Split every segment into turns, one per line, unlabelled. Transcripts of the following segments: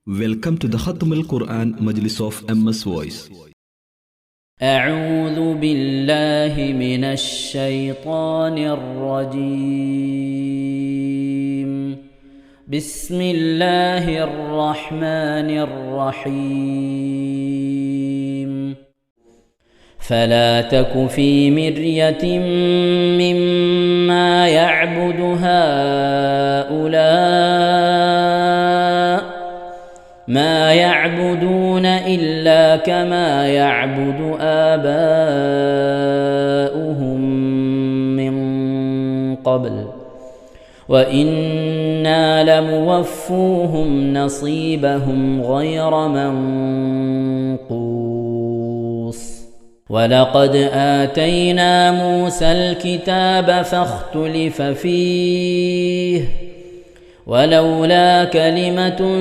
Welcome to the Khatam al-Quran Majlis of MS Voice.
أعوذ بالله من الشيطان الرجيم. بسم الله الرحمن الرحيم. فلا تك في مرية مما يعبد هؤلاء ما يعبدون إلا كما يعبد آباؤهم من قبل وإنا لموفوهم نصيبهم غير منقوص. ولقد آتينا موسى الكتاب فاختلف فيه ولولا كلمة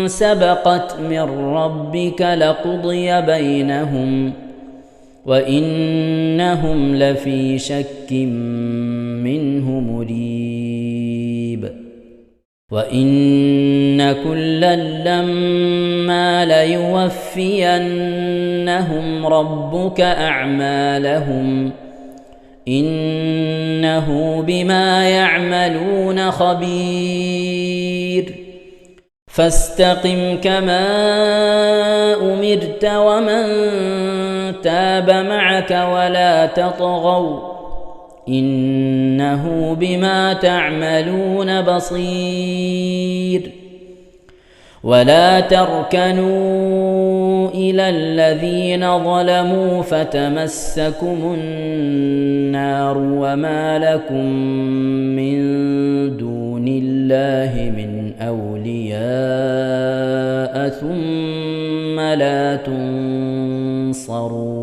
سبقت من ربك لقضي بينهم وإنهم لفي شك منه مريب. وإن كلا لما ليوفينهم ربك أعمالهم إنه بما يعملون خبير. فاستقم كما أمرت ومن تاب معك ولا تطغوا إنه بما تعملون بصير. ولا تركنوا إلى الذين ظلموا فتمسكم النار وما لكم من دون الله من أولياء ثم لا تنصرون.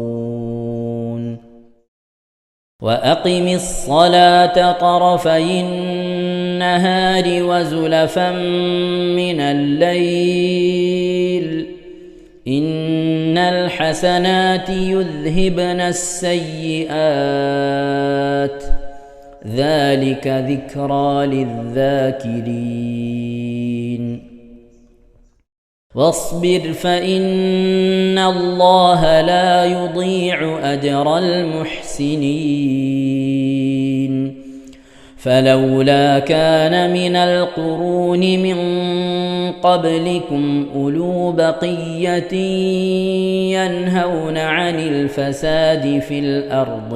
وأقم الصلاة طرفي النهار وزلفا من الليل إن الحسنات يذهبن السيئات ذلك ذكرى للذاكرين. واصبر فإن الله لا يضيع أجر المحسنين. فلولا كان من القرون من قبلكم أولو بقية ينهون عن الفساد في الأرض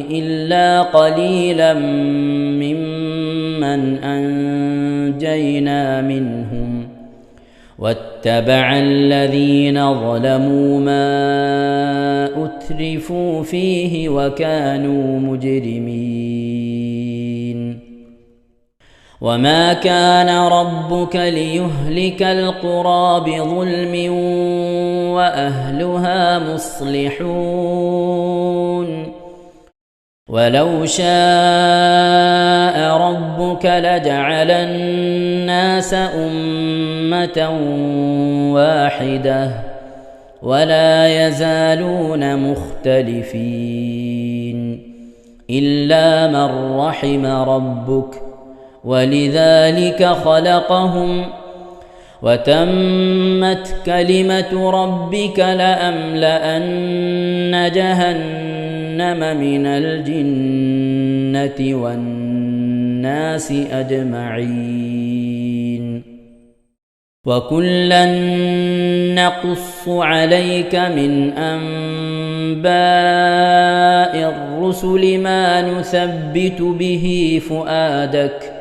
إلا قليلا ممن أنجينا منهم واتبع الذين ظلموا ما أترفوا فيه وكانوا مجرمين. وما كان ربك ليهلك القرى بظلم وأهلها مصلحون. ولو شاء ربك لجعل الناس أمة واحدة ولا يزالون مختلفين إلا من رحم ربك ولذلك خلقهم وتمت كلمة ربك لأملأن جهنم من الجنة والناس أجمعين. وكلا نقص عليك من أنباء الرسل ما نثبت به فؤادك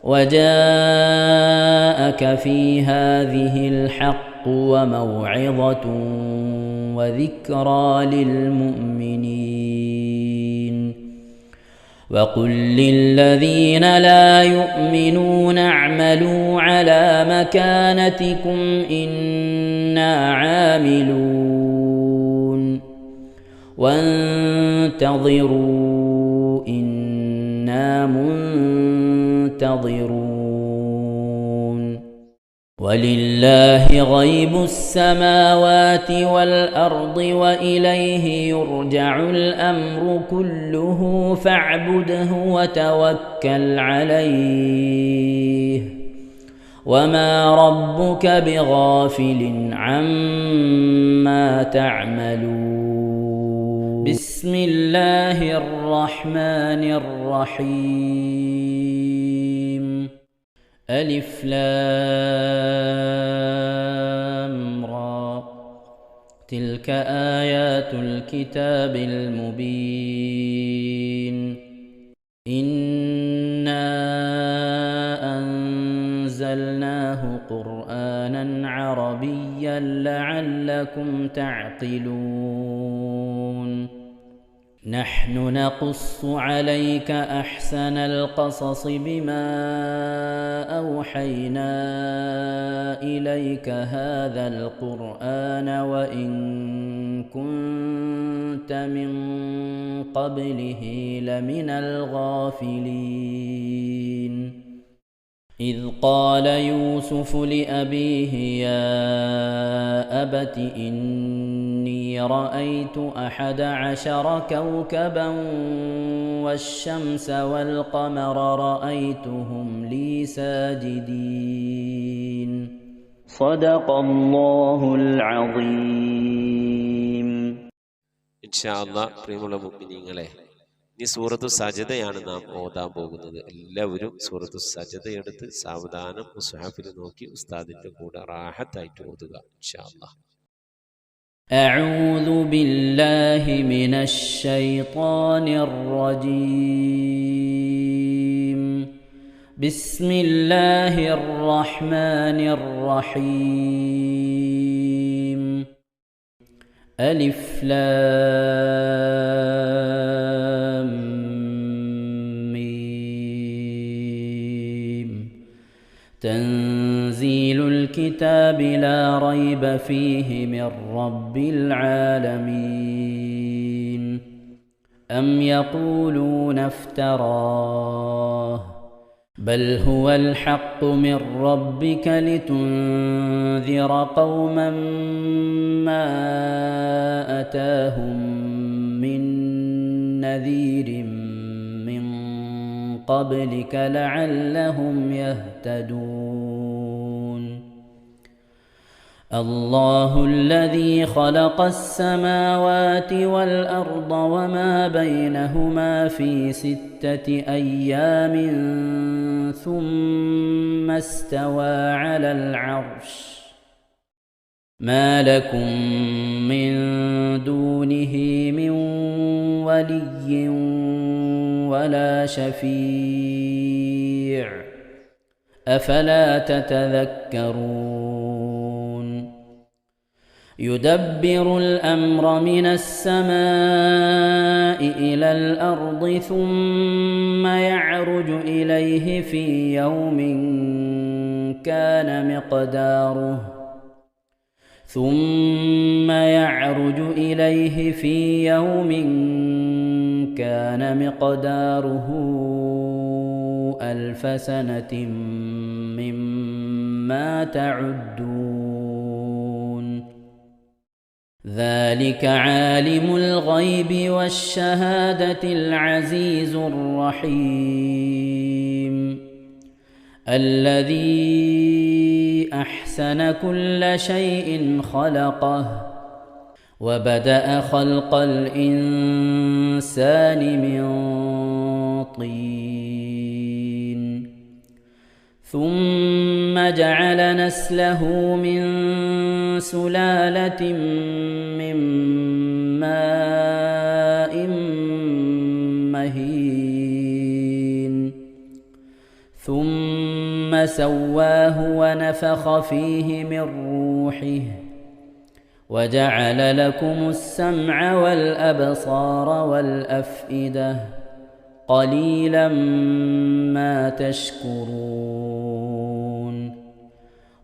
وجاءك في هذه الحق وموعظة وذكرى للمؤمنين. وقل للذين لا يؤمنون اعملوا على مكانتكم إنا عاملون وانتظروا إنا منتظرون. ولله غيب السماوات والأرض وإليه يرجع الأمر كله فاعبده وتوكل عليه وما ربك بغافل عما تعملون بسم الله الرحمن الرحيم ألف لام را تلك آيات الكتاب المبين إنا أنزلناه قرآنا عربيا لعلكم تعقلون نحن نقص عليك أحسن القصص بما أوحينا إليك هذا القرآن وإن كنت من قبله لمن الغافلين إذ قال يوسف لأبيه يا أبت إني رأيت 11 كوكبا والشمس والقمر رأيتهم لي ساجدين صدق الله العظيم
ഇൻഷാ അല്ലാഹ്. പ്രിയമുള്ള മുഅ്മിനീങ്ങളെ, ഈ സൂറത്തു സജദയാണ് നാം ഓതാൻ പോകുന്നത്. എല്ലാവരും സൂറത്തു സജദ എടുത്ത് സാവധാനം മുസ്ഹഫിൽ നോക്കി ഉസ്താദിന്റെ കൂടെ റാഹത്തായിട്ട് ഓതുക ഇൻഷാ അല്ലാഹ്.
أعوذ بالله من الشيطان الرجيم بسم الله الرحمن الرحيم ألف لام ميم تنزيل الكتاب لا ريب فيه من رب العالمين أم يقولون افتراه بل هو الحق من ربك لتنذر قوما ما أتاهم من نذير من قبلك لعلهم يهتدون الله الذي خلق السماوات والأرض وما بينهما في 6 أيام ثم استوى على العرش ما لكم من دونه من ولي ولا شفيع أفلا تتذكرون يدبر الأمر من السماء إلى الأرض ثم يعرج إليه في يوم كان مقداره 1000 سنة مما تعدون ذلك عالم الغيب والشهادة العزيز الرحيم الذي أحسن كل شيء خلقه وبدأ خلق الإنسان من طين ثم جعل نسله من سلالة من ماء مهين ثم سواه ونفخ فيه من روحه وجعل لكم السمع والأبصار والأفئدة قليلا ما تشكرون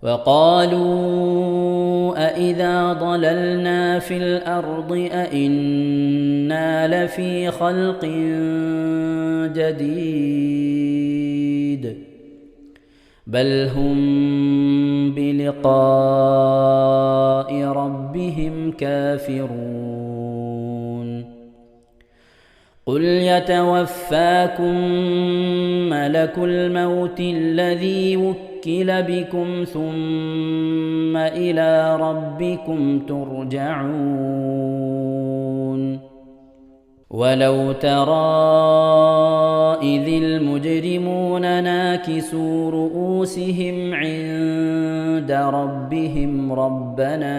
وقالوا أإذا ضللنا في الأرض أإنا لفي خلق جديد بل هم بلقاء ربهم كافرون قل يتوفاكم ملك الموت الذي وكل بكم ثم إلى ربكم ترجعون ولو ترى إذ المجرمون ناكسوا رؤوسهم عند ربهم ربنا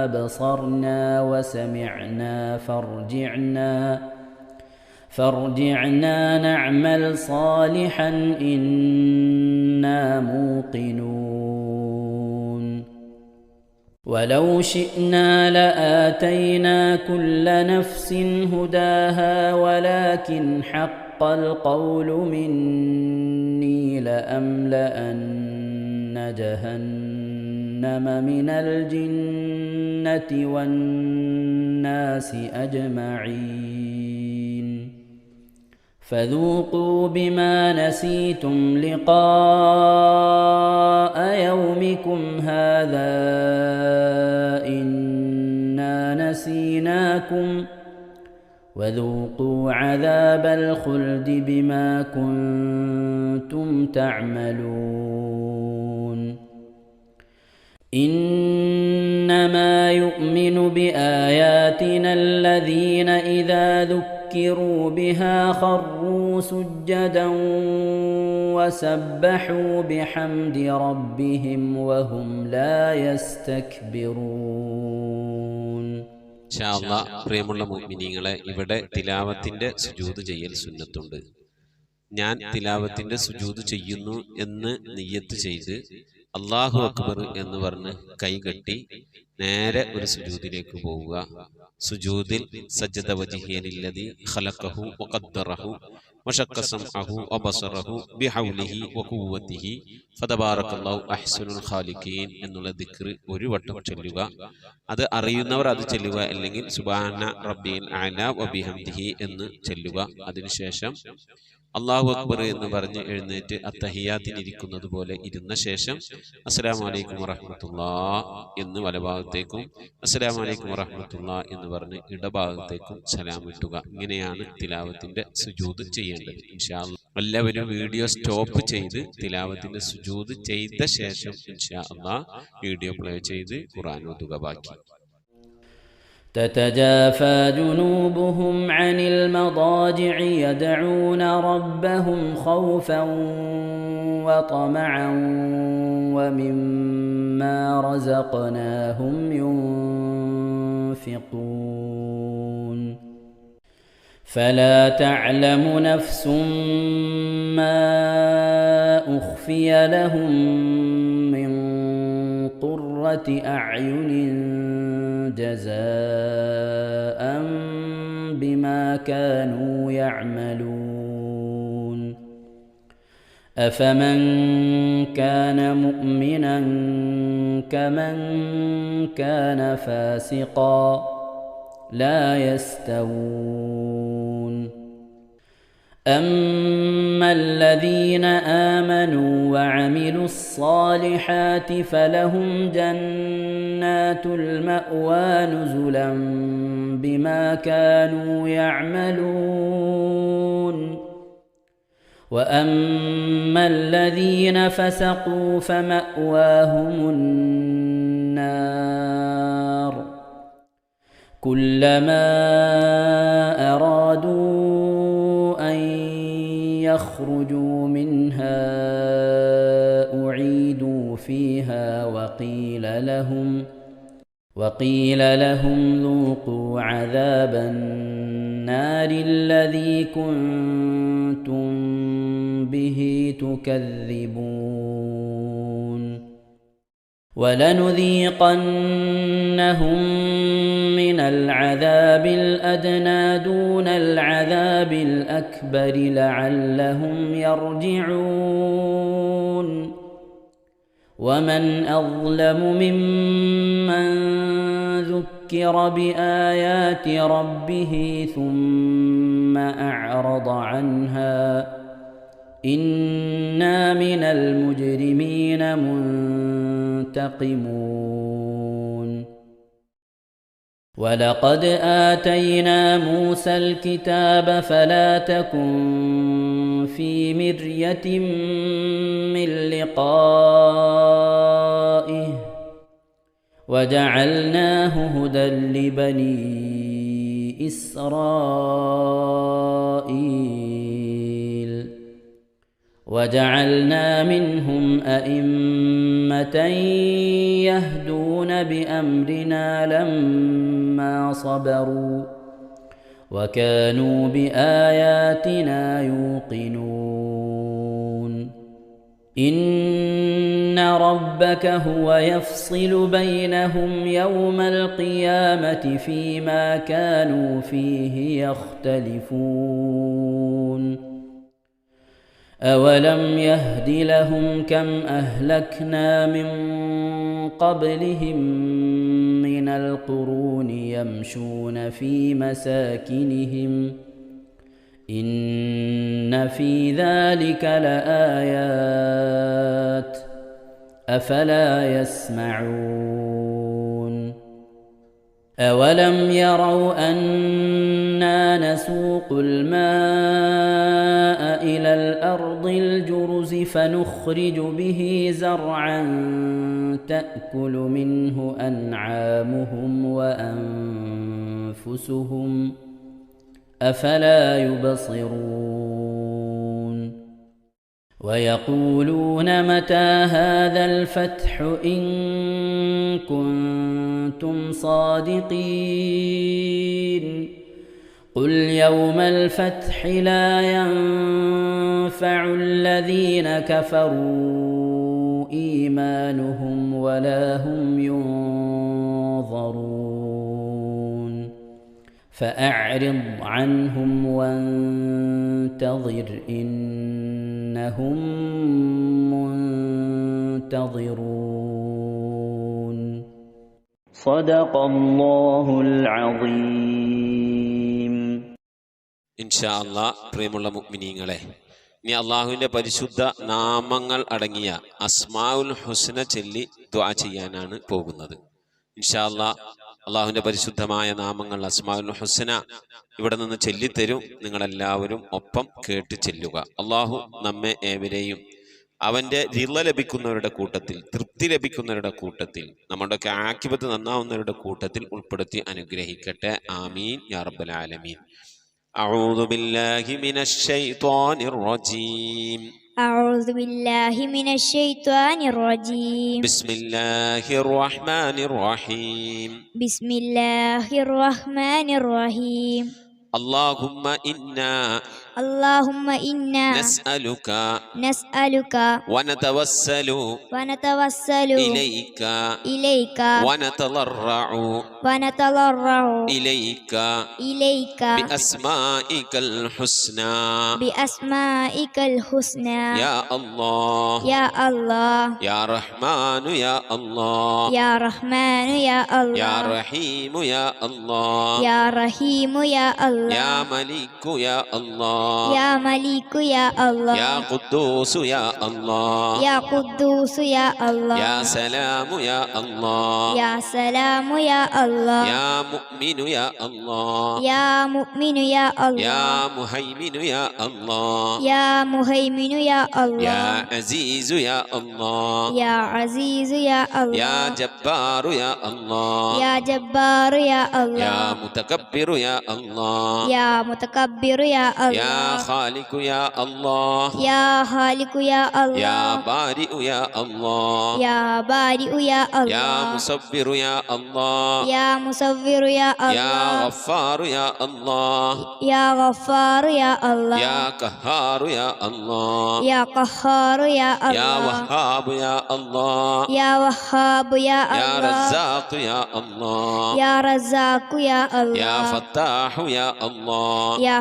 أبصرنا وسمعنا فارجعنا نعمل صالحا إنا موقنون ولو شئنا لآتينا كل نفس هداها ولكن حق القول مني لأملأن جهنم من الجنة والناس أجمعين فذوقوا بما نسيتم لقاء يومكم هذا إنا نسيناكم وذوقوا عذاب الخلد بما كنتم تعملون إنما يؤمن بآياتنا الذين إذا ذكروا بها خروا سجدا وسبحوا بحمد ربهم وهم لا يستكبرون.
ഇൻഷാ അല്ലാഹ് പ്രിയമുള്ള മുഅ്മിനീങ്ങളെ, ഇവിടെ തിലാവത്തിന്റെ സുജൂദ് ചെയ്യൽ സുന്നത്തുണ്ട്. ഞാൻ തിലാവത്തിന്റെ സുജൂദ് ചെയ്യുന്നു എന്ന് നിയ്യത്ത് ചെയ്ത് അല്ലാഹു അക്ബർ എന്ന് പറഞ്ഞ് കൈകെട്ടി നേരെ ഒരു സുജൂദിലേക്ക് പോവുക. സുജൂദിൽ സജ്ജദ വജ്ഹിയലില്ലദി ഖലഖഹു വഖദ്ദറഹു വശഖ്ഖ സമഅഹു വബസറഹു ബിഹൗലിഹി വഖുവ്വതിഹി ഫതബാറകല്ലാഹു അഹ്സനുൽ ഖാലിഖീൻ എന്നുള്ള ദിക്ർ ഒരു വട്ടം ചൊല്ലുക. അത് അറിയുന്നവർ അത് ചൊല്ലുക, അല്ലെങ്കിൽ സുബ്ഹാന റബ്ബിൽ അഅല വബിഹംദിഹി എന്ന് ചൊല്ലുക. അതിനുശേഷം അല്ലാഹു അക്ബർ എന്ന് പറഞ്ഞ് എഴുന്നേറ്റ് അത്തഹിയാത്തിനിരിക്കുന്നത് പോലെ ഇരുന്ന ശേഷം അസ്സലാമു അലൈക്കും വറഹ്മത്തുള്ളാഹ് എന്ന് വലഭാഗത്തേക്കും അസ്സലാമു അലൈക്കും വറഹ്മത്തുള്ളാഹ് എന്ന് പറഞ്ഞ് ഇടഭാഗത്തേക്കും സലാം ഇട്ടുക. ഇങ്ങനെയാണ് തിലാവത്തിന്റെ സുജൂദ് ചെയ്യേണ്ടത്. ഇൻഷാ അല്ലാഹ് എല്ലാവരും വീഡിയോ സ്റ്റോപ്പ് ചെയ്ത് തിലാവത്തിന്റെ സുജൂദ് ചെയ്ത ശേഷം ഇൻഷാ അല്ലാഹ് വീഡിയോ പ്ലേ ചെയ്ത് ഖുർആൻ ഓതുക. ബാക്കി
تتجافى جنوبهم عن المضاجع يدعون ربهم خوفا وطمعا ومما رزقناهم ينفقون فلا تعلم نفس ما أخفي لهم من قرة أعين جزاء بما كانوا يعملون أفمن كان مؤمنا كمن كان فاسقا لا يستوون أما الذين آمنوا وعملوا الصالحات فلهم جنات المأوى نزلا بما كانوا يعملون وأما الذين فسقوا فمأواهم النار كلما أرادوا أن يخرجوا منها أعيدوا فيها وقيل لهم ذوقوا عذاب النار الذي كنتم به تكذبون ولنذيقنهم من العذاب الأدنى دون العذاب الأكبر لعلهم يرجعون ومن أظلم ممن ذكر بآيات ربه ثم أعرض عنها إنا من المجرمين منتقمون ولقد آتينا موسى الكتاب فلا تكن في مرية من لقائه وجعلناه هدى لبني إسرائيل وجعلنا منهم أئمة يهدون بأمرنا لما صبروا وكانوا بآياتنا يوقنون إن ربك هو يفصل بينهم يوم القيامة فيما كانوا فيه يختلفون أولم يهد لهم كم أهلكنا من قبلهم من القرون يمشون في مساكنهم إن في ذلك لآيات أفلا يسمعون أولم يروا أنا نسوق الماء إلى الأرض الجرز فنخرج به زرعا تأكل منه أنعامهم وأنفسهم أفلا يبصرون ويقولون متى هذا الفتح إن كنتم صادقين قل يوم الفتح لا ينفع الذين كفروا إيمانهم ولا هم ينظرون فأعرض عنهم وانتظر إنهم منتظرون صدق الله العظيم.
ഇൻഷാ അല്ലാഹ് പ്രിയമുള്ള മുഅ്മിനീങ്ങളെ, ഇനി അള്ളാഹുവിൻ്റെ പരിശുദ്ധ നാമങ്ങൾ അടങ്ങിയ അസ്മാഉൽ ഹുസ്ന ചൊല്ലി ദുആ ചെയ്യാനാണ് പോകുന്നത്. ഇൻഷാ അല്ലാഹ് അള്ളാഹുവിൻ്റെ പരിശുദ്ധമായ നാമങ്ങൾ അസ്മാഉൽ ഹുസ്ന ഇവിടെ നിന്ന് ചൊല്ലിത്തരും. നിങ്ങളെല്ലാവരും ഒപ്പം കേട്ട് ചെല്ലുക. അള്ളാഹു നമ്മെ ഏവരെയും അവൻ്റെ റിള ലഭിക്കുന്നവരുടെ കൂട്ടത്തിൽ, തൃപ്തി ലഭിക്കുന്നവരുടെ കൂട്ടത്തിൽ, നമ്മുടെയൊക്കെ ആഖിബത്ത് നന്നാവുന്നവരുടെ കൂട്ടത്തിൽ ഉൾപ്പെടുത്തി അനുഗ്രഹിക്കട്ടെ. ആമീൻ യാ റബ്ബൽ ആലമീൻ. أعوذ بالله من الشيطان الرجيم.
أعوذ بالله من الشيطان الرجيم.
بسم الله الرحمن الرحيم.
بسم الله الرحمن الرحيم.
اللهم إنا نسألك ونتوسل إليك ونتضرع إليك بأسمائك الحسنى يا الله يا رحمن يا الله يا رحيم يا الله يا ملك يا الله يا قدوس يا الله يا سلام يا الله يا مؤمن يا الله يا مهيمن يا الله يا عزيز يا الله يا جبار يا الله يا متكبر يا الله يا خالق يا الله يا بارئ يا الله يا مصبر يا الله يا غفار يا الله يا قهار يا الله يا وهاب يا الله يا رزاق يا الله يا فتاح يا الله يا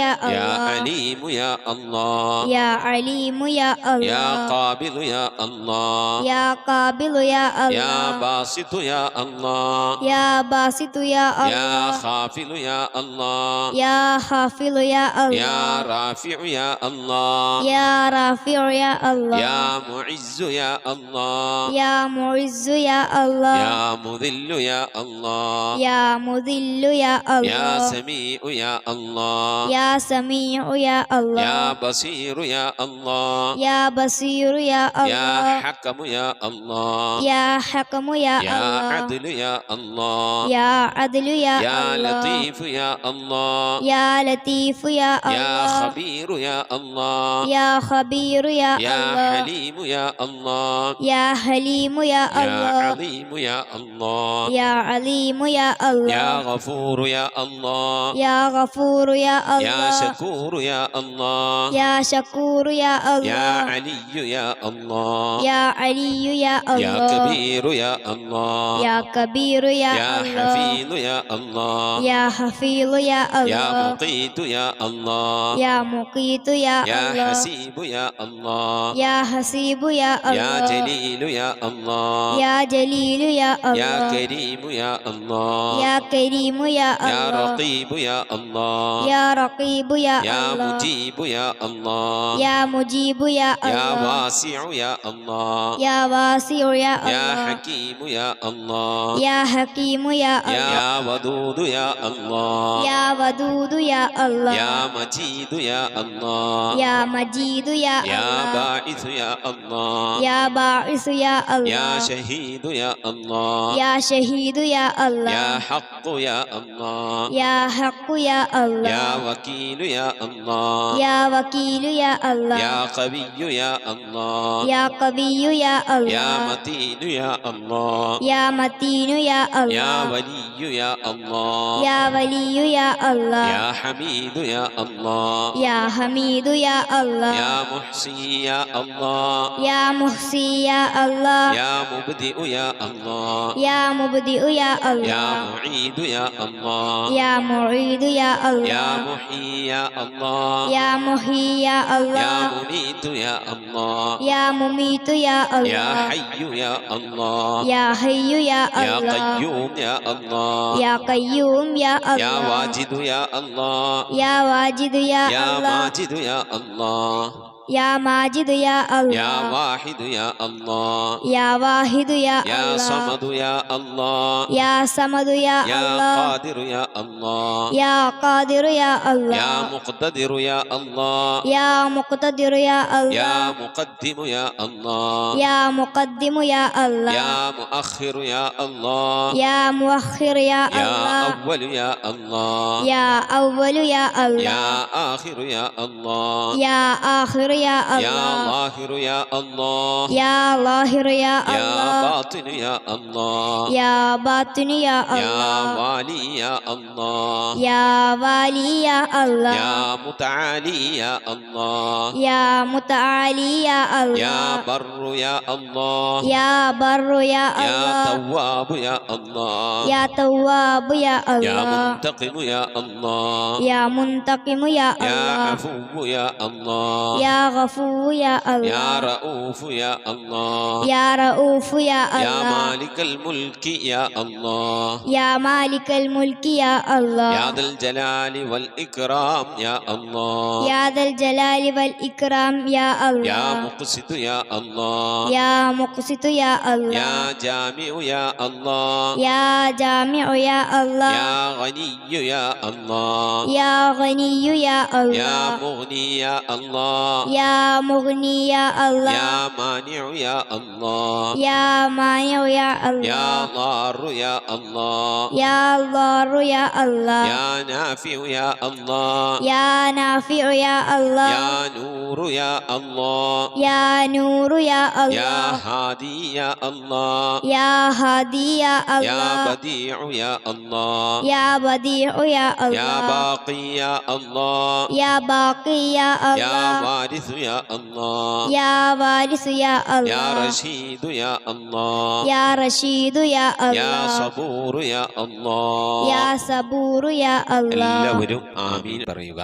يا
يا
الله
عليم يا الله
يا عليم يا
يا
الله
قابل يا الله
يا قابل يا
يا
الله
باسط يا الله
يا باسط يا
يا
الله
خافل يا الله
يا حافظ يا
يا
الله
رافع يا الله
يا رافع يا الله
يا معز يا الله
يا معز يا الله
يا مذل يا الله
يا مذل يا
يا
الله
سميع يا الله
يا سميع يا الله
يا بصير يا الله
يا بصير يا
يا
الله
حكم يا الله
يا حكم يا
يا
الله
عدل يا الله
يا عدل يا
يا
الله
لطيف يا الله
يا لطيف يا
يا
الله
خبير يا الله
يا خبير يا
يا
الله
حليم يا الله
يا حليم يا
يا
الله
عظيم يا الله
يا عليم يا
يا
الله
غفور يا الله
يا غفور يا
يا
الله
شكور يا الله
يا شكور يا
يا
الله
علي يا الله
يا علي يا
يا
الله
كبير يا الله
يا كبير يا
يا
الله
حفيظ يا الله
يا حفيظ يا
يا
الله
مقيت يا الله
يا مقيت يا
يا
الله
حسيب يا الله
يا حسيب يا
يا
الله
جليل يا الله
يا جليل يا
يا
الله
كريم يا الله
يا كريم يا
يا
الله
رقيب يا الله
يا رقيب يا
يا
الله
مجيب يا الله
يا مجيب يا
يا
الله
واسع يا الله
يا واسع يا
يا
الله
حكيم يا الله
يا حكيم يا الله
يا ودود يا الله
يا ودود يا الله
يا مجيد يا الله
يا مجيد يا
يا
الله
باعث يا الله
يا باعث يا
يا
الله
شهيد يا الله
يا شهيد يا الله
يا حق يا الله
يا حق يا الله
يا وكيل يا الله
يا وكيل يا الله
يا قوي يا الله
يا قوي يا
يا
الله
متين يا الله
يا متين يا
يا
الله
ولي يا الله
يا ولي يا الله
يا حميد يا الله
يا حميد يا الله
يا محصي يا الله
يا محصي يا الله
يا مبدئ يا الله
يا مبدئ يا
يا
الله
معيد يا الله
يا معيد يا
يا
الله
محيي يا الله
يا محيي يا
يا
الله
مميت يا الله
يا مميت يا
يا
الله
حي يا الله
يا حي يا
يا
الله
قيوم يا الله
يا قيوم يا
يا
الله
واجد يا الله
يا واجد يا
يا
الله
ماجد يا الله
يا ماجد يا
يا
الله
واحد يا الله
يا واحد يا
يا
الله
صمد يا الله
يا صمد يا
يا
الله
قادر يا الله
يا قادر يا الله
يا مقتدر يا الله
يا مقتدر يا
يا
الله
مقدم يا الله
يا مقدم يا الله
يا مؤخر يا الله
يا مؤخر يا
يا
الله
أول يا الله
يا أول يا الله
يا آخر يا الله
يا آخر يا
يا
الله
ظاهر يا الله
يا ظاهر يا
يا
الله
باطن يا الله
يا باطن يا
يا
الله
والي يا الله
يا والي يا الله
يا متعالي يا الله
يا متعالي يا
يا
الله
بر يا الله
يا بر يا
يا
الله
تواب يا الله
يا تواب يا
يا
الله
منتقم يا الله
يا منتقم يا
يا
الله
عفو يا الله
يا غفور يا
يا
الله
رؤوف يا الله
يا رؤوف يا
يا
الله
مالك الملك يا الله
يا مالك الملك يا الله
يا ذا الجلال والإكرام يا الله
يا ذا الجلال والإكرام يا
يا
الله
مقسط يا الله
يا مقسط يا الله
يا جامع يا الله
يا جامع يا الله
يا غني يا الله
يا غني يا
يا
الله
مغني يا الله
يا مغني يا الله
يا مانع يا الله
يا مانع يا
يا
الله
ضار يا الله
يا ضار يا الله
يا نافع يا الله
يا نافع يا الله
يا نور يا الله
يا نور يا
يا
الله
هادي يا الله
يا هادي يا
يا
الله
بديع يا الله
يا بديع يا
يا
الله
باقي يا الله
يا باقي يا
يا
الله
وارث يا الله
يا وارث يا
يا
الله
رشيد يا الله
يا رشيد يا
يا
الله
صبور يا الله
يا صبور يا الله
എല്ലാവരും ആമീൻ പറയുക.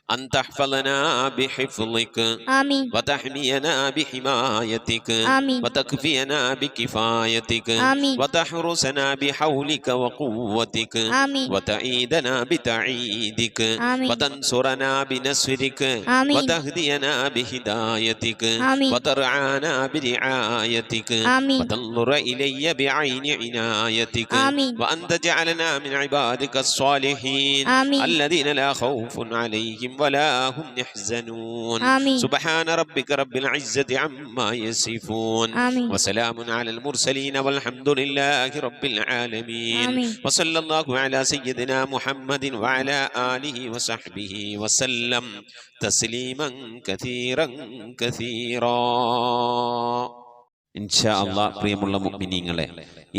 أن تحفظنا بحفظك
آمين
وتحمينا بحمايتك
آمين
وتكفينا بكفايتك
آمين
وتحرسنا بحولك وقوتك
آمين
وتعيدنا بتعيدك
آمين
وتنصرنا بنصرك
آمين
وتهدينا بهدايتك
آمين
وترعانا برعايتك
آمين
وتنظر إلي بعين عنايتك
آمين
وأن تجعلنا من عبادك الصالحين
آمين
الذين لا خوف عليهم ولا هم يحزنون
آمين
سبحان ربك رب العزة عما يصفون
آمين
وسلام على المرسلين والحمد لله رب العالمين
آمين
وصلى الله على سيدنا محمد وعلى آله وصحبه وسلم تسليما كثيرا كثيرا ഇൻഷാ അല്ലാഹ്. പ്രിയമുള്ള മുഅ്മിനീങ്ങളെ,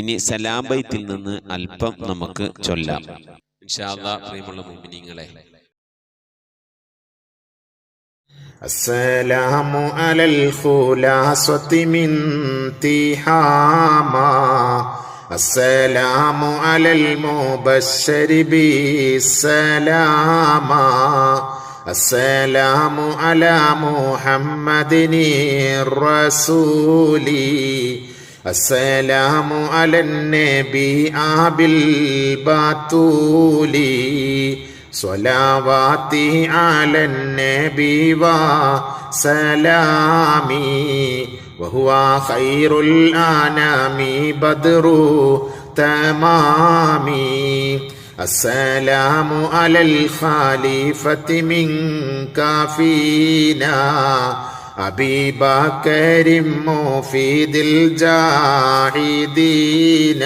ഇനി സലാം ബൈത്തിൽ നിന്ന് അല്പം നമുക്ക് ചൊല്ലാം. ഇൻഷാ അല്ലാഹ്. പ്രിയമുള്ള മുഅ്മിനീങ്ങളെ,
അസ്സലാമു അലൽ ഖുലാസത്തി മിൻ തിഹാമാ അസ്സലാമു അലൽ മുബശ്ശരി ബിസ്സലാമാ السلام على محمد الرسول السلام على النبي أبي البتول صلواتي على النبي وسلامي وهو خير الأنام بدر تمامي السلام على الخليفة منك فينا أبي بكر مفيد الجاهدين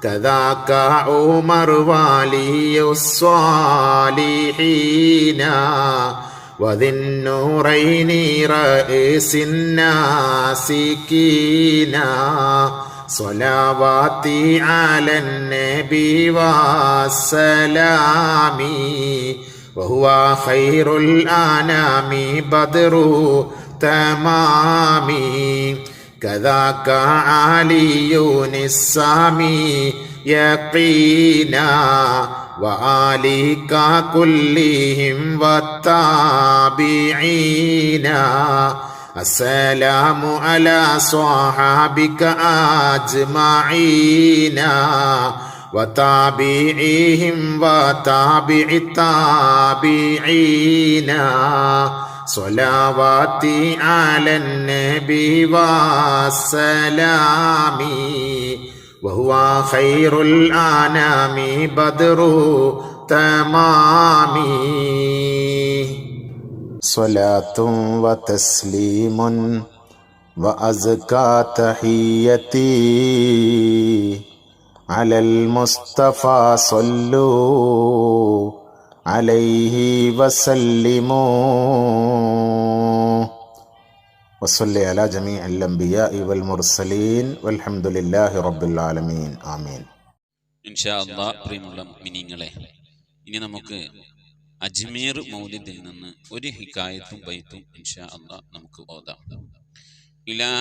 كذاك عمر ولي الصالحين وذي النورين رئيس الناسكين صلواتي على النبي والسلامي وهو خير الأنام بدر تمامي كذاك علي السامي يقينا وآلك كلهم والتابعين السلام على صحابك أجمعين وتابعيهم وتابع التابعين صلواتي على النبي والسلام وهو خير الأنام بدر تمامي صلاة وتسليم وأزكى تحيتي على المصطفى صلوا عليه وسلموا وصلي على جميع الأنبياء والمرسلين والحمد لله رب العالمين آمين.
ഇൻഷാ അല്ലാഹ്. പ്രിയമുള്ള മുഅ്മിനീങ്ങളെ, ഇനി നമുക്ക് അജ്മീർ മൗലിദിൽ നിന്ന് ഒരു ഹിക്കായത്തും ബൈത്തും ഇൻഷാ അല്ലാഹ് നമുക്ക് ഓതാം. ഇലാ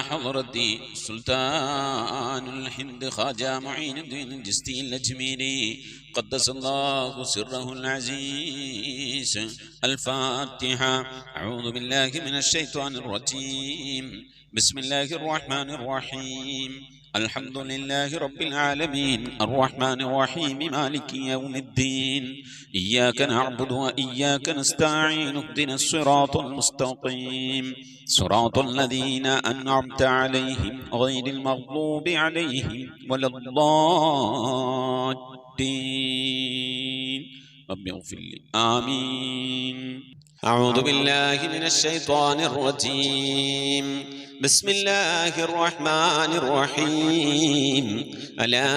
ഹളറത്തി സുൽത്താനുൽ ഹിന്ദ് ഖാജാ മുഈനുദ്ദീൻ ജിസ്തി അജ്മീരി ഖദ്ദസല്ലാഹു സിർറഹുൽ അസീസ്. الفاتحة. أعوذ بالله من الشيطان الرجيم. بسم الله الرحمن الرحيم. الحمد لله رب العالمين الرحمن الرحيم مالك يوم الدين إياك نعبد وإياك نستعين اهدنا الصراط المستقيم صراط الذين أنعمت عليهم غير المغضوب عليهم ولا الضالين رب اغفر لي آمين. أعوذ بالله من الشيطان الرجيم. بسم الله الرحمن الرحيم. ألا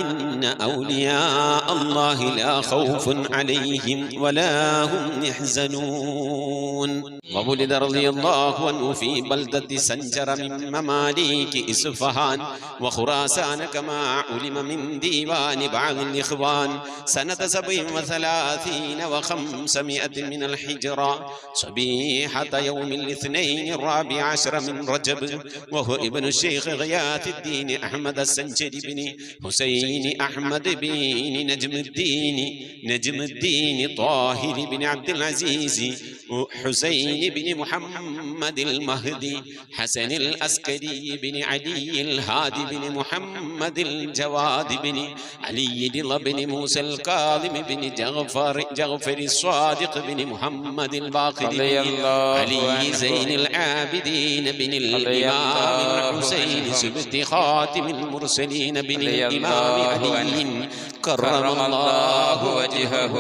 إن أولياء الله لا خوف عليهم ولا هم يحزنون. وولد رضي الله عنه في بلدة سنجر من مماليك إسفهان وخراسان كما علم من ديوان بعض الإخوان سنة 37 و500 من الحجرة صبيحة يوم الاثنين 14 من رجب وهو ابن الشيخ غياث الدين أحمد السنجري بن حسين أحمد بن نجم الدين طاهر بن عبد العزيز حسين بن محمد المهدي حسن الأسكري بن علي الهادي بن محمد الجواد بن علي رضا بن موسى الكاظم بن جعفر الصادق بن محمد الباقر بن علي زين العابدين بن الإمام الحسين سبط خاتم المرسلين بن الإمام علي كرم الله وجهه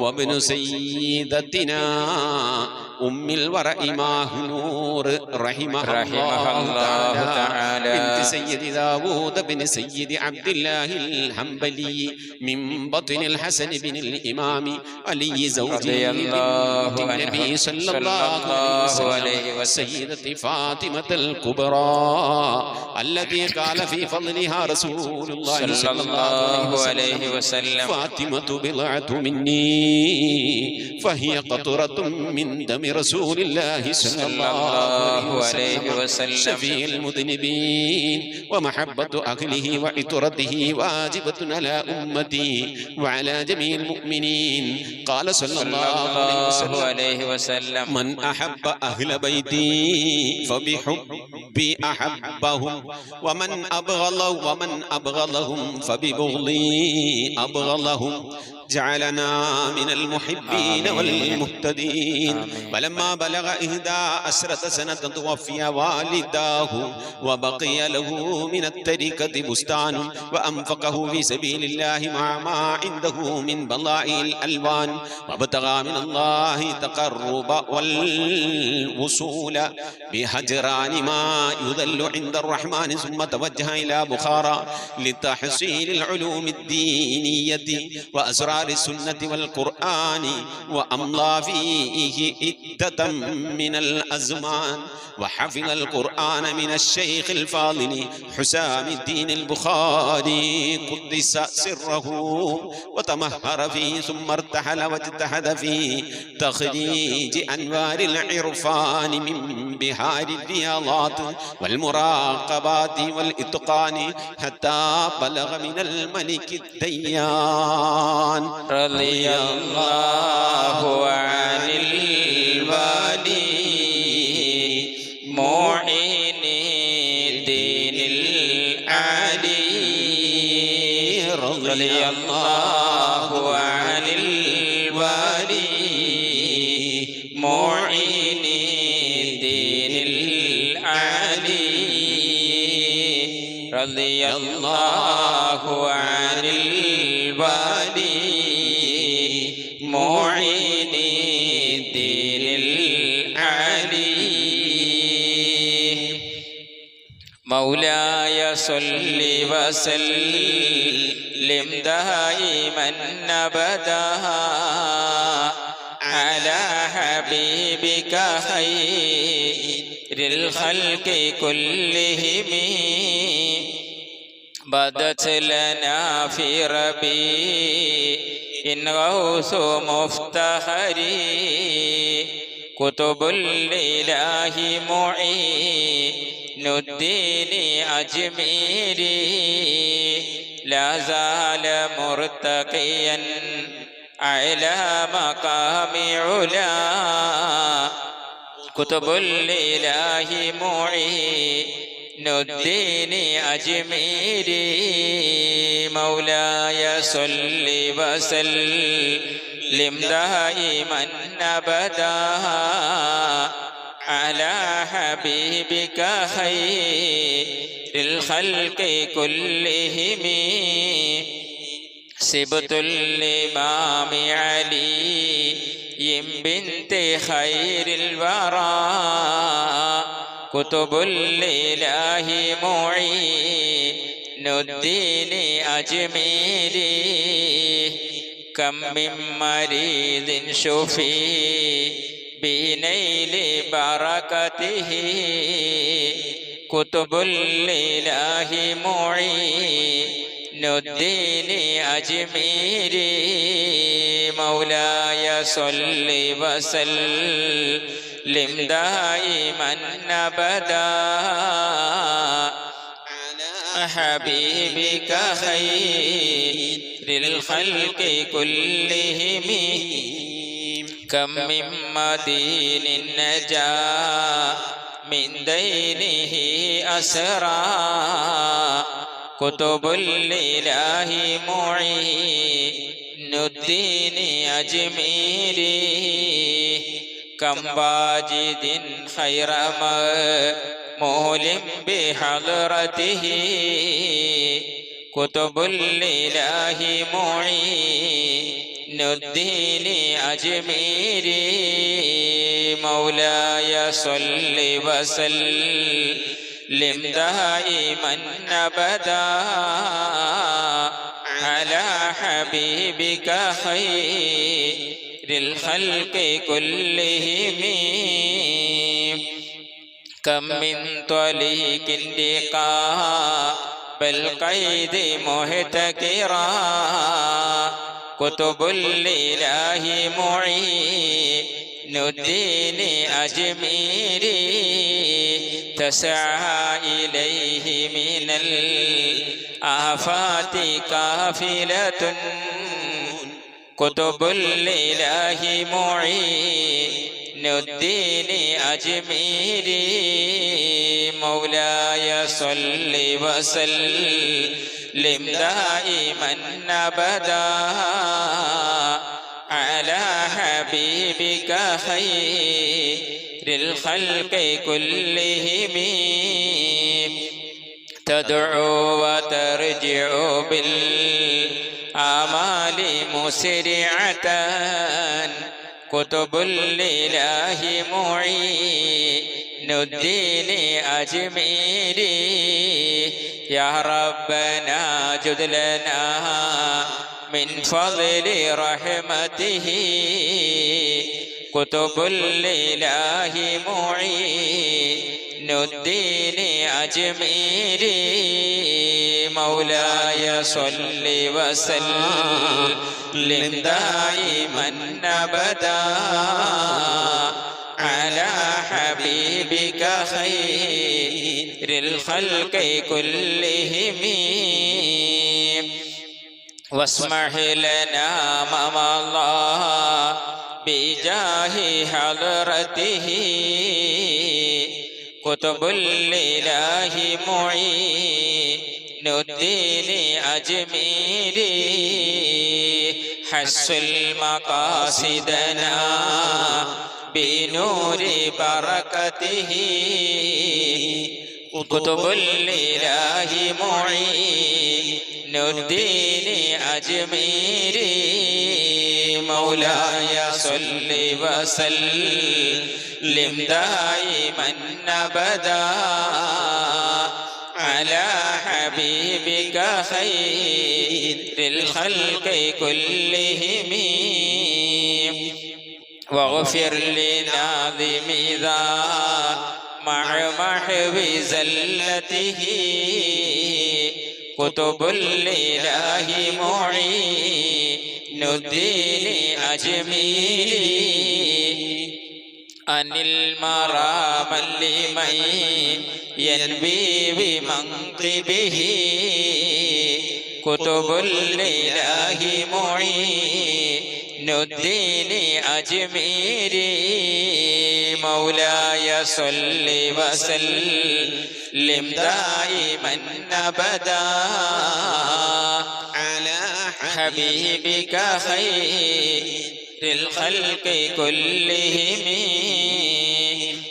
وابن سيدتنا أم الورى ماه نور رحمه الله تعالى بنت سيد داود بن سيد عبد الله الحنبلي من بطن الحسن بن الإمام علي زوج النبي صلى الله عليه وسلم سيدة فاطمة الكبرى التي قال في فضلها رسول الله صلى الله عليه وسلم فاطمة بضعة مني فهي قطرة من دم رسول الله صلى الله عليه وسلم شفيع المذنبين ومحبة أهله وعطرته واجبة على أمتي وعلى جميع المؤمنين قال صلى الله عليه وسلم من أحب أهل بيتي فبحبي أحبهم ومن أبغضهم فببغضي أبغضهم جعلنا من المحبين والمهتدين ولما بلغ 11 سنة توفي والداه وبقي له من التركة بستان وأنفقه في سبيل الله مع ما عنده من بضائع الألوان وابتغى من الله تقرب والوصول بهجران ما يذل عند الرحمن ثم توجه إلى بخارى لتحصيل العلوم الدينية وأسرار السنة والقرآن وأمضى فيه عدة من الأزمان وحفظ القرآن من الشيخ الفاضل حسام الدين البخاري قدس سره وتمهر فيه ثم ارتحل واجتهد في تخريج أنوار العرفان من بحار الرياضات والمراقبات والإتقان حتى بلغ من الملك الديان رضي الله عن الوالي معين الدين العلي رضي الله عن الوالي معين الدين العلي رضي الله عن الوالي معين الدين العلي مولاي صل وسلم دائما أبدا على حبيبك خير الخلق كلهم بدت لنا في ربيع غوث مفتخري كتب الإله معين الدين أجميري لا زال مرتقيا على مقام علا كتب الإله معين الدين أجميري مولاي صل وسلم دائما أبدا على حبيبك خير الخلق كلهم سبط الإمام علي بنت خير الورى كتب الإله معين الدين أجميري كم من مريض شفي
بنيل بركته كتب الإله معين الدين أجميري مولاي صل وسلم دائما أبدا على حبيبك خير الخلق كلهم كم من مدين نجا من دينه أسرى كتب الإله معين الدين أجميري كم واجد خير مهل بحضرته كتب الإله معين الدين أجميري مولاي صل وسلم دائما أبدا على حبيبك خير الخلق كلهم كم من طليق لقاء بالقيد محتكرا كتب الإله معين الدين أجميري تسعى إليه من الآفات كافلة كتب الإله معين الدين أجميري مولاي صل وسلم دائما أبدا على حبيبك خير الخلق كلهم تدعو وترجع بالآمال مسرعة كتب الإله معين الدين أجميري يا ربنا جد لنا من فضل رحمته كتب الإله معين الدين أجميري مولاي صل وسلم دائما أبدا على حبيبك خير الخلق كلهم واسمح لنا ما مضى بجاه حضرته كتب الإله معين الدين أجميري حصل مقاصدنا بنور بركته كتب الإله معين الدين أجميري مولاي صل وسلم دائما أبدا على حبيبك خير الخلق كلهم واغفر لناظم ذا مع محو زلته كتب الإله معين الدين أجميري أن المرام لمن ينبي بمنقبه كتب الإله معين الدين أجميري مولاي صل وسلم دائما أبدا على حبيبك خير الخلق كلهم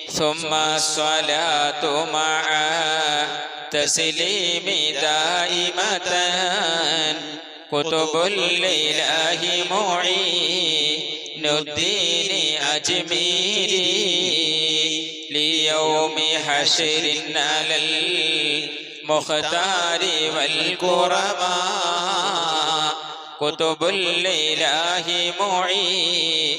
ثم الصلاة مع تسليم دائمة كتب الإله معين الدين أجميري ليوم حشر على المختار والكرماء كتب الإله معين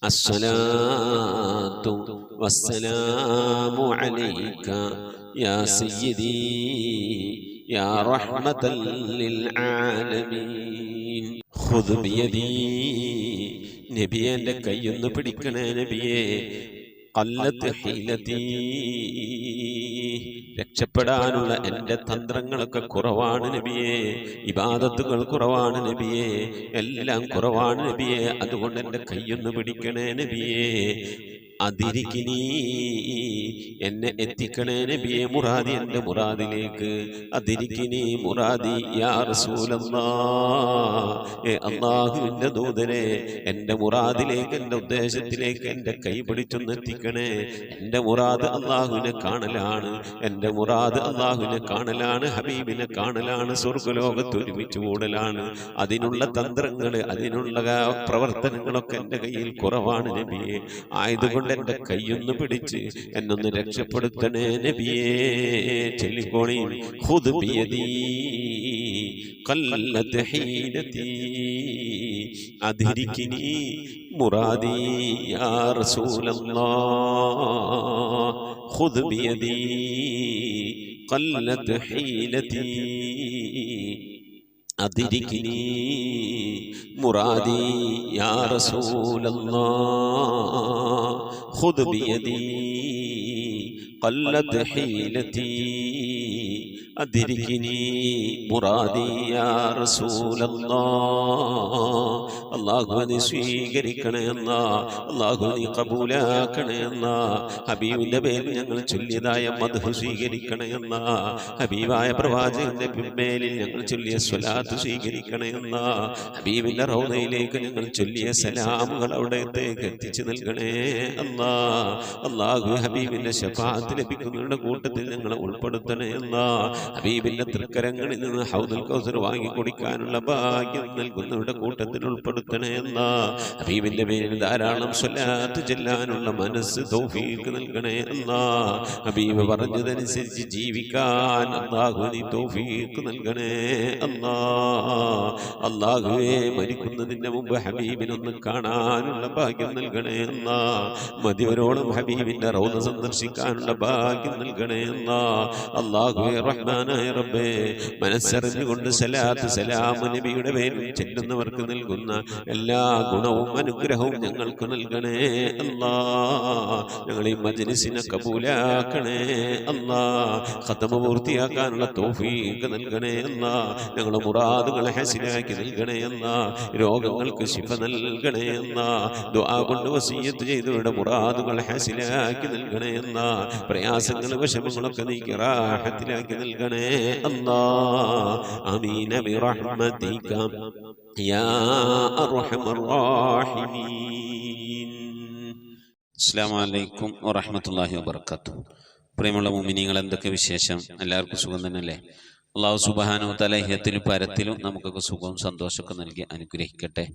അസ്സലാത്തു വസ്സലാമു അലൈക യാ സയ്യിദി യാ റഹ്മതൽ ലിൽ ആലമീൻ. ഖുദ് ബിയദി, നബിയെ എൻ്റെ കൈയൊന്ന് പിടിക്കണേ നബിയെ. ഖല്ലത്ത് ഹീലതി, രക്ഷപ്പെടാനുള്ള എൻ്റെ തന്ത്രങ്ങളൊക്കെ കുറവാണ് നബിയെ. ഇബാദത്തുകൾ കുറവാണ് നബിയെ, എല്ലാം കുറവാണ് നബിയെ. അതുകൊണ്ട് എൻ്റെ കൈയൊന്ന് പിടിക്കണേ നബിയെ. അതിരിക്കിനി, എന്നെ എത്തിക്കണേ നബിയെ മുറാദി, എൻ്റെ മുറാദിലേക്ക്. അതിരിക്കിനി മുറാദി യാ റസൂലല്ലാഹ്, അല്ലാഹുവിൻ്റെ ദൂതനെ എൻ്റെ മുറാദിലേക്ക്, എൻ്റെ ഉദ്ദേശത്തിലേക്ക് എൻ്റെ കൈ പിടിച്ചൊന്ന് എത്തിക്കണേ. എൻ്റെ മുറാദ് അല്ലാഹുവിനെ കാണലാണ്, എൻ്റെ മുറാദ് അല്ലാഹുവിനെ കാണലാണ്, ഹബീബിനെ കാണലാണ്, സ്വർഗ്ഗലോകത്ത് ഒരുമിച്ച് കൂടലാണ്. അതിനുള്ള തന്ത്രങ്ങൾ, അതിനുള്ള പ്രവർത്തനങ്ങളൊക്കെ എൻ്റെ കയ്യിൽ കുറവാണ് നബിയെ. ആയതുകൊണ്ട് എൻ്റെ കൈയൊന്ന് പിടിച്ച് എന്നൊന്ന് രക്ഷപ്പെടുത്തണേ നബിയേ. ചൊല്ലിക്കോണി. ഖുദ് ബിയദി ഖല്ലത് ഹീലതി അദ്രികിനി മുറാദി യാ റസൂലല്ലാഹ്. ഖുദ് ബിയദി ഖല്ലത് ഹീലതി അദ്രികിനി മുറാദി യാ റസൂലല്ലാഹ്. ഖുദ് ബിയദി ഖല്ലത് ഹീലതി അദ്രികിനി മുറാദി യാ റസൂലല്ലാഹ്. അല്ലാഹുവേ സ്വീകരിക്കണേ അല്ലാ, അല്ലാഹുവേ ഖബൂലാക്കണേ അല്ലാ. ഹബീബിന്റെ പേരിൽ ഞങ്ങൾ ചൊല്ലിയതായ മദ്ഹ് സ്വീകരിക്കണേ അല്ലാ. ഹബീബായ പ്രവാചകന്റെ മേലിൽ ഞങ്ങൾ ചൊല്ലിയ സ്വലാത്ത് സ്വീകരിക്കണേ അല്ലാ. ഹബീബിന്റെ റൗദയിലേക്ക് ഞങ്ങൾ ചൊല്ലിയ സലാമുകൾ അവിടത്തേക്ക് എത്തിച്ചു നൽകണേ അല്ലാ. അല്ലാഹു ഹബീബിന്റെ ശഫാഅത്ത് ലഭിക്കുന്നവരുടെ കൂട്ടത്തിൽ ഞങ്ങളെ ഉൾപ്പെടുത്തണേ അല്ലാ. ഹബീബിന്റെ തൃക്കരങ്ങളിൽ നിന്ന് ഹൗദുൽ കൗസർ വാങ്ങി കുടിക്കാനുള്ള ഭാഗ്യം നൽകുന്നവരുടെ കൂട്ടത്തിൽ ഉൾപ്പെടുത്തണേ അല്ലാ. ഹബീബിന്റെ പേരിൽ ധാരാളം സ്വലാത്ത് ചെല്ലാനുള്ള മനസ്സ് തൗഫീഖ് നൽകണേ അല്ലാ. ഹബീബ് പറഞ്ഞതനുസരിച്ച് ജീവിക്കാൻ അല്ലാഹു നീ തൗഫീഖ് നൽകണേ അല്ലാ. അല്ലാഹുവേ മരിക്കുന്നതിന് മുമ്പ് ഹബീബിനൊന്ന് കാണാനുള്ള ഭാഗ്യം നൽകണേ അല്ലാ. മതിവരോളം ഹബീബിന്റെ റൗദ സന്ദർശിക്കാനുള്ള ഭാഗ്യം നൽകണേ അല്ലാ. അല്ലാഹുവേ റഹ്മാനായ റബ്ബേ, മനസ്സറിഞ്ഞുകൊണ്ട് സലാത്ത് സലാം നബിയുടെ പേരിൽ ചെല്ലുന്നവർക്ക് നൽകുന്ന എല്ലാ ഗുണവും അനുഗ്രഹവും ഞങ്ങൾക്ക് നൽകണേ അല്ലാ. ഞങ്ങൾ ഈ മജ്ലിസിനെ കബൂലാക്കണേ അല്ലാ. ഖതമ പൂർത്തിയാക്കാനുള്ള തൗഫീഖ് നൽകണേ അല്ലാ. ഞങ്ങളുടെ മുറാദുകളെ ഹസനാക്കി നൽകണേ അല്ലാ. രോഗങ്ങൾക്ക് ശിഫ നൽകണേ അല്ലാ. ദുആ കൊണ്ട് വസിയ്യത്ത് ചെയ്തവരുടെ മുറാദുകൾ ഹസനാക്കി നൽകണേ അല്ലാ. പ്രയാസങ്ങൾ വിഷമങ്ങളൊക്കെ നീക്കി റാഹത്തിലാക്കി നൽകണേ അല്ലാ. ആമീൻ ബിറഹ്മതിക യാ അർഹമർ റഹീമീൻ. അസ്സലാമു അലൈക്കും വറഹ്മത്തുള്ളാഹി വബറകാതുഹു. പ്രിയമുള്ള മുഅ്മിനീങ്ങൾ, എന്തൊക്കെ വിശേഷം? എല്ലാവർക്കും സുഖം തന്നെയല്ലേ? അല്ലാഹു സുബ്ഹാനഹു വ തആല ഇഹത്തിലും പരത്തിലും നമുക്കൊക്കെ സുഖവും സന്തോഷമൊക്കെ നൽകി അനുഗ്രഹിക്കട്ടെ.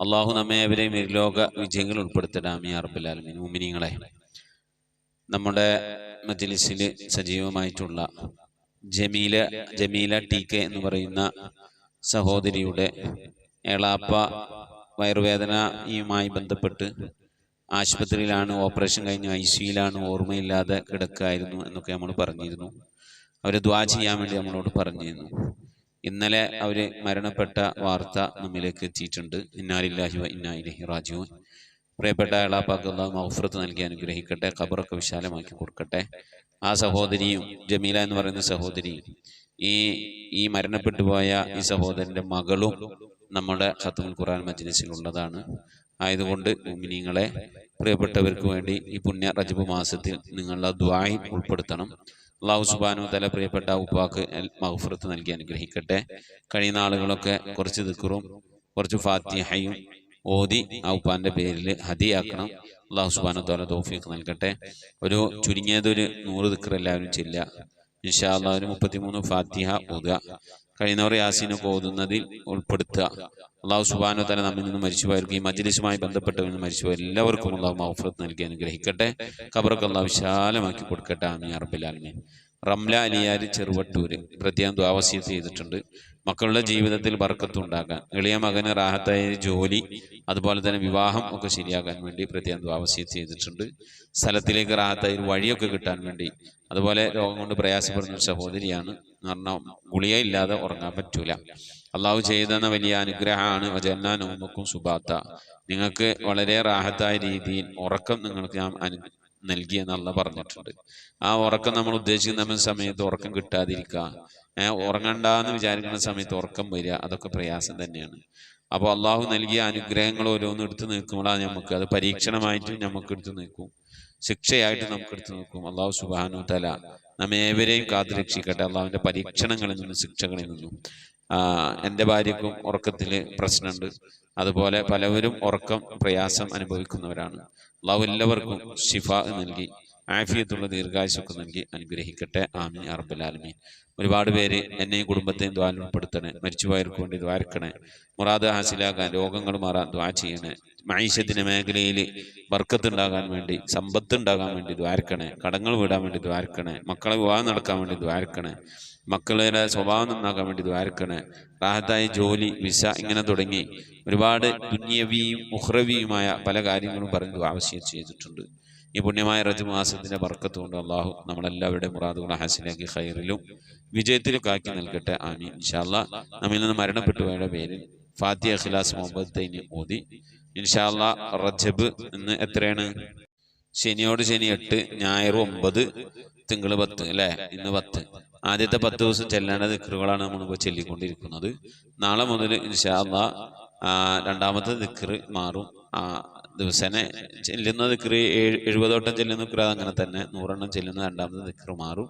അള്ളാഹു നമ്മെ അവരെയും ലോക വിജയങ്ങൾ ഉൾപ്പെടുത്തട്ടെ. ആമീൻ യാ റബ്ബൽ ആലമീൻ. മുഅ്മിനീങ്ങളെ, നമ്മുടെ മജ്ലിസിൽ സജീവമായിട്ടുള്ള ജമീല ടി കെ എന്ന് പറയുന്ന സഹോദരിയുടെ ഏളാപ്പ വയറുവേദനയുമായി ബന്ധപ്പെട്ട് ആശുപത്രിയിലാണ്, ഓപ്പറേഷൻ കഴിഞ്ഞ് ICUയിലാണ്, ഓർമ്മയില്ലാതെ കിടക്കായിരുന്നു എന്നൊക്കെ നമ്മൾ പറഞ്ഞിരുന്നു. അവർ ദുആ ചെയ്യാൻ വേണ്ടി നമ്മളോട് പറഞ്ഞിരുന്നു. ഇന്നലെ അവർ മരണപ്പെട്ട വാർത്ത നമ്മിലേക്ക് എത്തിയിട്ടുണ്ട്. ഇന്നാ ലില്ലാഹി വ ഇന്നാ ഇലൈഹി റാജിഊൻ. പ്രിയപ്പെട്ട ഏളാപ്പാക്ക് അല്ലാഹു മഗ്ഫിറത്ത് നൽകി അനുഗ്രഹിക്കട്ടെ, ഖബറൊക്കെ വിശാലമാക്കി കൊടുക്കട്ടെ. ആ സഹോദരിയും ജമീല എന്ന് പറയുന്ന സഹോദരിയും ഈ മരണപ്പെട്ടു പോയ ഈ സഹോദരൻ്റെ മകളും നമ്മുടെ ഖത്മുൽ ഖുർആൻ മജ്ലിസിലുള്ളതാണ്. ആയതുകൊണ്ട് മുഅ്മിനീങ്ങളെ, പ്രിയപ്പെട്ടവർക്ക് വേണ്ടി ഈ പുണ്യ റജബ് മാസത്തിൽ നിങ്ങളുടെ ദുആയിൽ ഉൾപ്പെടുത്തണം. അല്ലാഹു സുബ്ഹാനഹു വ തആല പ്രിയപ്പെട്ട ഉപ്പാക്ക് മഗ്ഫിറത്ത് നൽകി അനുഗ്രഹിക്കട്ടെ. കഴിയുന്ന ആളുകളൊക്കെ കുറച്ച് ദിക്റും കുറച്ച് ഫാത്തിഹയും ഓതി ആ ഉപ്പാന്റെ പേരിൽ ഹദിയാക്കണം. അല്ലാഹു സുബ്ഹാനഹു വ തആല തൗഫീഖ് നൽകട്ടെ. ചുരുങ്ങിയതൊരു 100 ദിക്ർ എല്ലാവരും ചെല്ലുക. ഇൻഷാ അല്ലാഹ് ഒരു 33 ഫാത്തിഹ ഓതുക. കഴിയുന്നവർ യാസീനൊക്കെ ഓതുന്നതിൽ ഉൾപ്പെടുത്തുക. അല്ലാഹു സുബ്ഹാനഹു വ തആല നമ്മിൽ നിന്ന് മരിച്ചുപോയവർക്ക്, ഈ മജ്ലിസുമായി ബന്ധപ്പെട്ടവരിൽ നിന്ന് മരിച്ചുപോയ എല്ലാവർക്കും അല്ലാഹു മഗ്ഫിറത്ത് നൽകി അനുഗ്രഹിക്കട്ടെ. ഖബറൊക്കെ അല്ലാഹു വിശാലമാക്കി കൊടുക്കട്ടെ. ആമീൻ യാ റബ്ബൽ ആലമീൻ. റംല അലിയാർ ചെറുവട്ടൂർ പ്രത്യേകം ദുആ വസിയത്ത് ചെയ്തിട്ടുണ്ട്. മക്കളുടെ ജീവിതത്തിൽ ബർക്കത്തുണ്ടാക്കാൻ, എളിയ മകന് റാഹത്തായ ജോലി, അതുപോലെ തന്നെ വിവാഹം ഒക്കെ ശരിയാകാൻ വേണ്ടി പ്രത്യേകം ദുആവസിയത്ത് ചെയ്തിട്ടുണ്ട്. സ്ഥലത്തിലേക്ക് റാഹത്തായ ഒരു വഴിയൊക്കെ കിട്ടാൻ വേണ്ടി, അതുപോലെ രോഗം കൊണ്ട് പ്രയാസപ്പെടുന്ന ഒരു സഹോദരിയാണ്. എന്ന് പറഞ്ഞാൽ ഗുളിക ഇല്ലാതെ ഉറങ്ങാൻ പറ്റൂല. അള്ളാഹു ചെയ്തെന്ന വലിയ അനുഗ്രഹമാണ്. വജഅൽനാ നൗമക്കും സുബാത്ത, നിങ്ങൾക്ക് വളരെ റാഹത്തായ രീതിയിൽ ഉറക്കം നിങ്ങൾക്ക് ഞാൻ നൽകിയെന്ന് അള്ളാഹ് പറഞ്ഞിട്ടുണ്ട്. ആ ഉറക്കം നമ്മൾ ഉദ്ദേശിക്കുന്ന സമയത്ത് ഉറക്കം കിട്ടാതിരിക്കുക, ഉറങ്ങണ്ടെന്ന് വിചാരിക്കുന്ന സമയത്ത് ഉറക്കം വരിക, അതൊക്കെ പ്രയാസം തന്നെയാണ്. അപ്പോൾ അള്ളാഹു നൽകിയ അനുഗ്രഹങ്ങൾ ഓരോന്നും എടുത്തു നിൽക്കുമ്പോഴാണ് നമുക്ക് അത് പരീക്ഷണമായിട്ട് നമുക്ക് എടുത്തു നിൽക്കും, ശിക്ഷയായിട്ട് നമുക്ക് എടുത്തു നിൽക്കും. അള്ളാഹു സുബ്ഹാനഹു തആല നമ്മേവരെയും കാത്തു രക്ഷിക്കട്ടെ അള്ളാഹുവിൻ്റെ പരീക്ഷണങ്ങളിൽ നിന്നും ശിക്ഷകളിൽ നിന്നും. എൻ്റെ ഭാര്യക്കും ഉറക്കത്തിൽ പ്രശ്നമുണ്ട്, അതുപോലെ പലവരും ഉറക്കം പ്രയാസം അനുഭവിക്കുന്നവരാണ്. അള്ളാഹു എല്ലാവർക്കും ശിഫാ നൽകി ആഫിയത്തുള്ള ദീർഘായുസ്സൊക്കെ നൽകി അനുഗ്രഹിക്കട്ടെ. ആമീൻ യാ റബ്ബൽ ആലമീൻ. ഒരുപാട് പേര് എന്നെയും കുടുംബത്തെയും ദ്വായിൽ ഉൾപ്പെടുത്തണേ. മരിച്ചുപോയവർക്ക് വേണ്ടി ദ്വാരക്കണേ. മുറാദ് ഹാസിലാക്കാൻ, രോഗങ്ങൾ മാറാൻ ദ്വാ ചെയ്യണേ. മഈശത്തിന്റെ മേഖലയിൽ ബർക്കത്തുണ്ടാകാൻ വേണ്ടി, സമ്പത്തുണ്ടാകാൻ വേണ്ടി ദ്വാരക്കണേ. കടങ്ങൾ വീടാൻ വേണ്ടി ദ്വാരക്കണേ. മക്കളെ വിവാഹം നടക്കാൻ വേണ്ടി ദ്വാരക്കണേ. മക്കളുടെ സ്വഭാവം നന്നാക്കാൻ വേണ്ടി ദ്വാരക്കണേ. റാഹത്തായ ജോലി, വിസ, ഇങ്ങനെ തുടങ്ങി ഒരുപാട് ദുനിയവിയും ഉഖ്റവിയുമായ പല കാര്യങ്ങളും പറഞ്ഞ് ആവശ്യം ചെയ്തിട്ടുണ്ട്. ഈ പുണ്യമായ റജബ് മാസത്തിന്റെ ബർക്കത്ത് കൊണ്ട് അള്ളാഹു നമ്മളെല്ലാവരുടെയും മുറാദുകളെ ഹാസിലാക്കി ഖൈറിലും വിജയത്തിലൊക്കെ ആക്കി നൽകട്ടെ. ആമീൻ. ഇൻഷാ അല്ലാഹ് നമ്മിൽ നിന്ന് മരണപ്പെട്ടുപോയവരുടെ പേരിൽ ഫാത്തിഹ, ഇഖ്ലാസ്, മുഹബ്ബത്തൈനി ഓതി ഇൻഷാ അല്ലാഹ് റജബ് ഇന്ന് എത്രയാണ്? ശനിയോട് ശനി 8, ഞായർ 9, തിങ്കൾ 10 അല്ലേ? ഇന്ന് 10. ആദ്യത്തെ 10 ദിവസം ചെല്ലേണ്ട ദിക്റുകളാണ് നമ്മളിപ്പോൾ ചൊല്ലിക്കൊണ്ടിരിക്കുന്നത്. നാളെ മുതൽ ഇൻഷാ അല്ലാഹ് രണ്ടാമത്തെ ദിക്ർ മാറും. ദിവസേന ചെല്ലുന്ന ദിക്ർ 70 വട്ടം ചെല്ലുന്ന ദിക്ർ അങ്ങനെ തന്നെ 100 എണ്ണം ചെല്ലുന്ന രണ്ടാമത്തെ ദിക്ർ മാറും.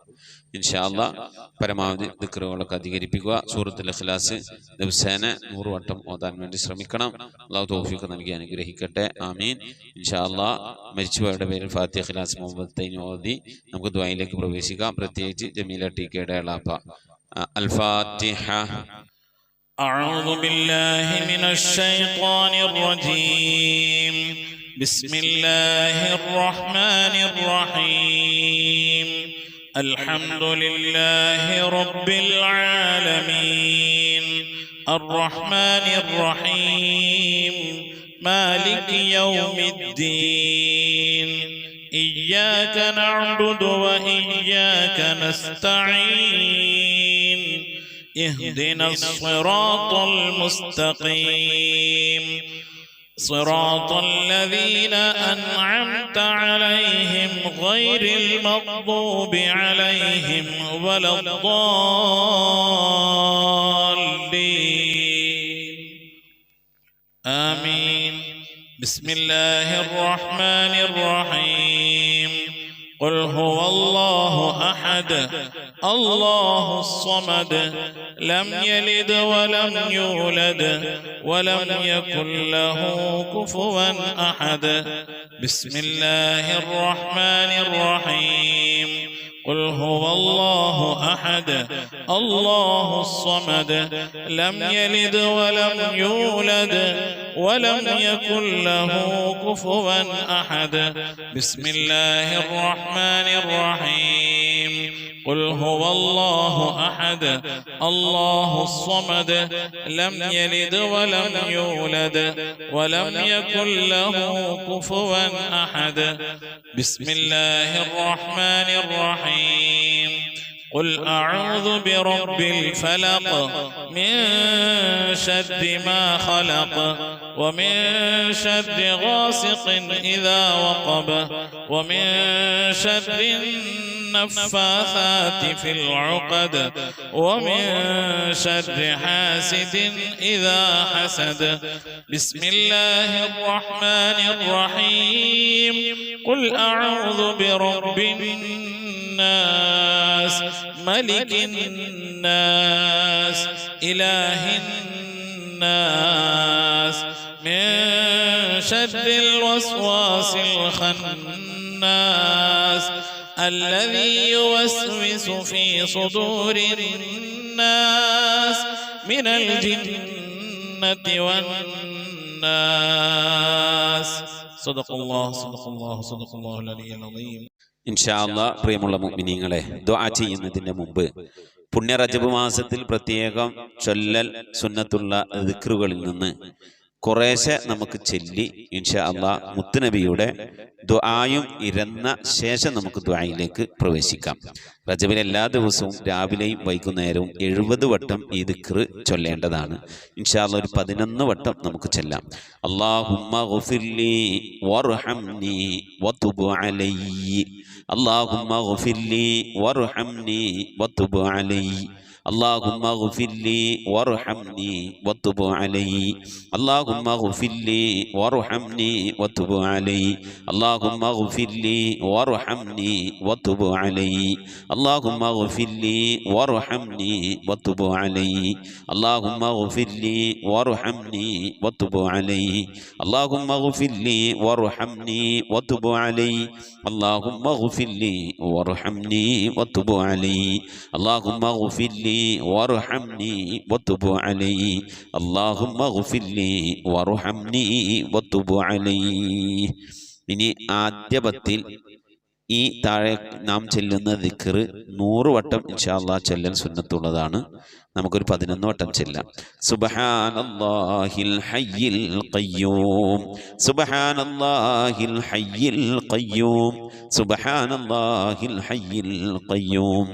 ഇൻഷാ അല്ലാഹ് പരമാവധി ദിക്റുകളൊക്കെ അധികരിപ്പിക്കുക. സൂറത്തുൽ ഇഖ്ലാസ് ദിവസേന 100 വട്ടം ഓതാൻ വേണ്ടി ശ്രമിക്കണം. അള്ളാഹു തൗഫീഖ് നൽകി അനുഗ്രഹിക്കട്ടെ. ആമീൻ. ഇൻഷാ അല്ലാഹ് മരിച്ചുപോയവരുടെ പേരിൽ ഫാത്തിഹ, ഇഖ്ലാസ്, മുഹബ്ബത്തൈനി ഓതി നമുക്ക് ദുആയിലേക്ക് പ്രവേശിക്കാം. പ്രത്യേകിച്ച് ജമീല ടിക്കയുടെ എളാപ്പ. അൽ ഫാത്തിഹ.
أعوذ بالله من الشيطان الرجيم. بسم الله الرحمن الرحيم. الحمد لله رب العالمين. الرحمن الرحيم. مالك يوم الدين. إياك نعبد وإياك نستعين. اهدنا الصراط المستقيم. صراط الذين أنعمت عليهم غير المغضوب عليهم ولا الضالين. آمين. بسم الله الرحمن الرحيم. قل هو الله أحد الله الصمد لم يلد ولم يولد ولم يكن له كفوا أحد. بسم الله الرحمن الرحيم. قل هو الله أحد الله الصمد لم يلد ولم يولد ولم يكن له كفوا أحد. بسم الله الرحمن الرحيم. قل هو الله أحد الله الصمد لم يلد ولم يولد ولم يكن له كفوا أحد. بسم الله الرحمن الرحيم. قل أعوذ برب الفلق من شر ما خلق ومن شر غاسق إذا وقب ومن شر النفاثات في العقد ومن شر حاسد إذا حسد. بسم الله الرحمن الرحيم. قل أعوذ برب الناس ملك الناس إله الناس من شر الوسواس الخناس الذي يوسوس في صدور الناس من الجنة والناس. صدق الله صدق الله صدق الله العلي العظيم.
ഇൻഷാ അല്ലാഹ് പ്രിയമുള്ള മുഅ്മിനീങ്ങളെ, ദുആ ചെയ്യുന്നതിന് മുമ്പ്
പുണ്യ റജബ് മാസത്തിൽ പ്രത്യേകം ചൊല്ലൽ സുന്നത്തുള്ള ദിക്റുകളിൽ നിന്ന് കുറേശ്ശെ നമുക്ക് ചൊല്ലി ഇൻഷാ അല്ലാഹ് മുത്തുനബിയുടെ ദുആയും ഇരന്ന ശേഷം നമുക്ക് ദുആയിലേക്ക് പ്രവേശിക്കാം. റജബിലെ എല്ലാ ദിവസവും രാവിലെയും വൈകുന്നേരവും 70 വട്ടം ഈ ദിക്ർ ചൊല്ലേണ്ടതാണ്. ഇൻഷാ അല്ലാഹ് ഒരു 11 വട്ടം നമുക്ക് ചൊല്ലാം. അല്ലാഹുമ്മ ഗഫിർലി വർഹംനി വതുബ് അലയ്യ. അല്ലാഹുമ്മ ഗഫിർലി വർഹംനി വതുബ് അലയ്യ. اللهم اغفر لي وارحمني وتب علي. اللهم اغفر لي وارحمني وتب علي. اللهم اغفر لي وارحمني وتب علي. اللهم اغفر لي وارحمني وتب علي. اللهم اغفر لي وارحمني وتب علي. اللهم اغفر لي وارحمني وتب علي. اللهم اغفر لي وارحمني وتب علي. اللهم اغفر لي وارحمني وتب علي. اللهم اغفر لي وارحمني وتب علي. ഇനി ആദ്യപത്തിൽ ഈ താഴെ നാം ചെല്ലുന്ന ദിക്ർ 100 വട്ടം ഇൻഷാ അല്ലാഹ് ചെല്ലൽ സുന്നത്തുള്ളതാണ്. നമുക്കൊരു 11 വട്ടം ചെല്ലാം. സുബ്ഹാനല്ലാഹിൽ ഹയ്യിൽ ഖയ്യൂം. സുബ്ഹാനല്ലാഹിൽ ഹയ്യിൽ ഖയ്യൂം. സുബ്ഹാനല്ലാഹിൽ ഹയ്യിൽ ഖയ്യൂം.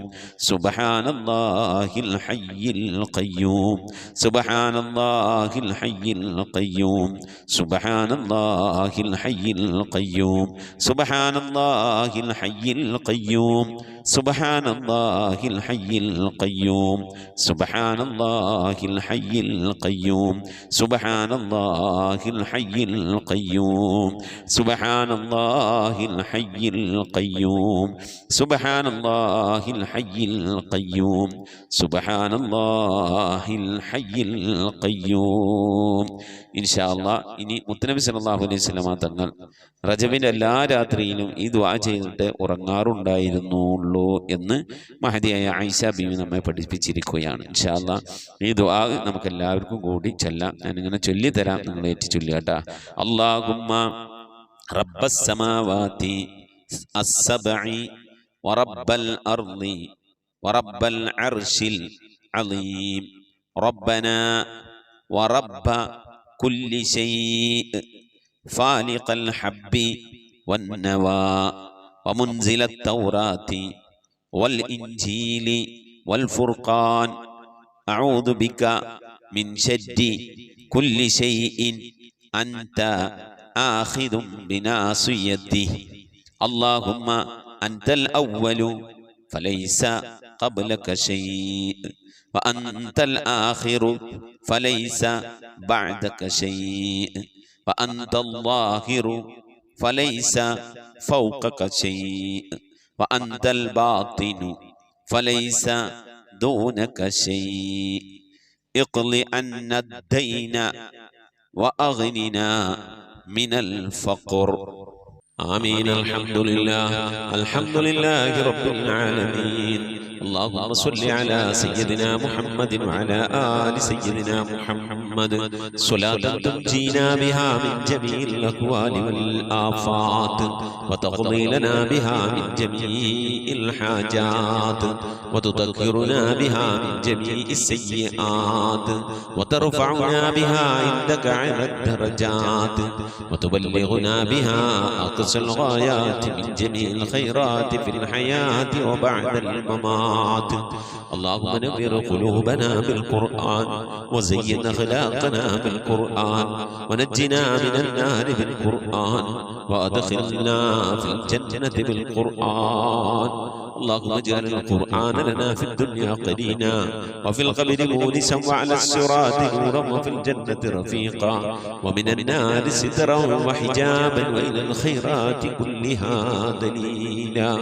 സുബ്ഹാനല്ലാഹിൽ ഹയ്യിൽ ഖയ്യൂം. സുബ്ഹാനല്ലാഹിൽ ഹയ്യിൽ ഖയ്യൂം. സുബ്ഹാനല്ലാഹിൽ ഹയ്യിൽ ഖയ്യൂം. സുബ്ഹാനല്ലാഹിൽ ഹയ്യിൽ ഖയ്യൂം. സുബ്ഹാനല്ലാഹിൽ ഹയ്യിൽ ഖയ്യൂം. സുബ്ഹാനല്ലാഹിൽ ഹയ്യിൽ ഖയ്യൂം. സുബ്ഹാനല്ലാഹിൽ ഹയ്യിൽ ഖയ്യൂം. സുബ്ഹാനല്ലാഹിൽ ഹയ്യിൽ ഖയ്യൂം. സുബ്ഹാനല്ലാഹിൽ ഹയ്യിൽ ഖയ്യൂം. സുബ്ഹാനല്ലാഹിൽ ഹയ്യിൽ ഖയ്യൂം. ഇൻഷാ അല്ലാഹ് ഇനി മുത്തനബി സല്ലല്ലാഹു അലൈഹി വസല്ലമ തങ്ങൾ റജബിന്റെ എല്ലാ രാത്രിയിലും ഈ ദുആ ചെയ്തിട്ട് ഉറങ്ങാറുണ്ടായിരുന്നുള്ളൂ എന്ന് മഹദിയായ ആയിഷ ബീവി നമ്മെ പഠിപ്പിച്ചിരിക്കുകയാണ്. ഇൻഷാ അല്ലാഹ് ഈ ദുആ നമുക്ക് എല്ലാവർക്കും കൂടി ചൊല്ലാം. ഞാനിങ്ങനെ ചൊല്ലിത്തരാം, നിങ്ങൾ ഏറ്റി ചൊല്ലുകട്ടാ. അല്ലാഹുമ്മ റബ്ബസ് സമാവാതി അസ്സബഇ വറബ്ബൽ അർളി വറബ്ബൽ അർശിൽ അളീം റബ്ബനാ വറബ്ബ കുല്ലി ശൈഇ ഫാലിഖൽ ഹബ്ബി വന്നവാ വമുൻസിലത് തൗറാത്തി വൽ ഇൻജീലി വൽ ഫുർഖാൻ അഊദു ബിക മിൻ ശർരി കുല്ലി ശൈഇൻ അൻത ആഖിദും ബിനാസിയതിഹി. അല്ലാഹുമ്മ അൻതൽ അവ്വലു ഫലൈസ ഖബ്ലക ശൈഇ وأنت الآخر فليس بعدك شيء وأنت الظاهر فليس فوقك شيء وأنت الباطن فليس دونك شيء اقض عنا الدين وأغننا من الفقر. آمين. الحمد لله رب العالمين. اللهم صل على سيدنا محمد وعلى آل سيدنا محمد صلاة تنجينا بها من جميع الأهوال والآفات وتقضي لنا بها من جميع الحاجات وتذكرنا بها من جميع السيئات وترفعنا بها عندك على الدرجات وتبلغنا بها أقصى الغايات من جميع الخيرات في الحياة وبعد الممات. اللهم نور قلوبنا بالقرآن وزين أخلاقنا بالقرآن ونجنا من النار بالقرآن وأدخلنا في الجنة بالقرآن. اللهم اجعل القرآن لنا في الدنيا قرينا وفي القبر مونسا وعلى الصراط نورا وفي الجنة رفيقا ومن النار سترا وحجابا وإلى الخيرات كلها دليلا.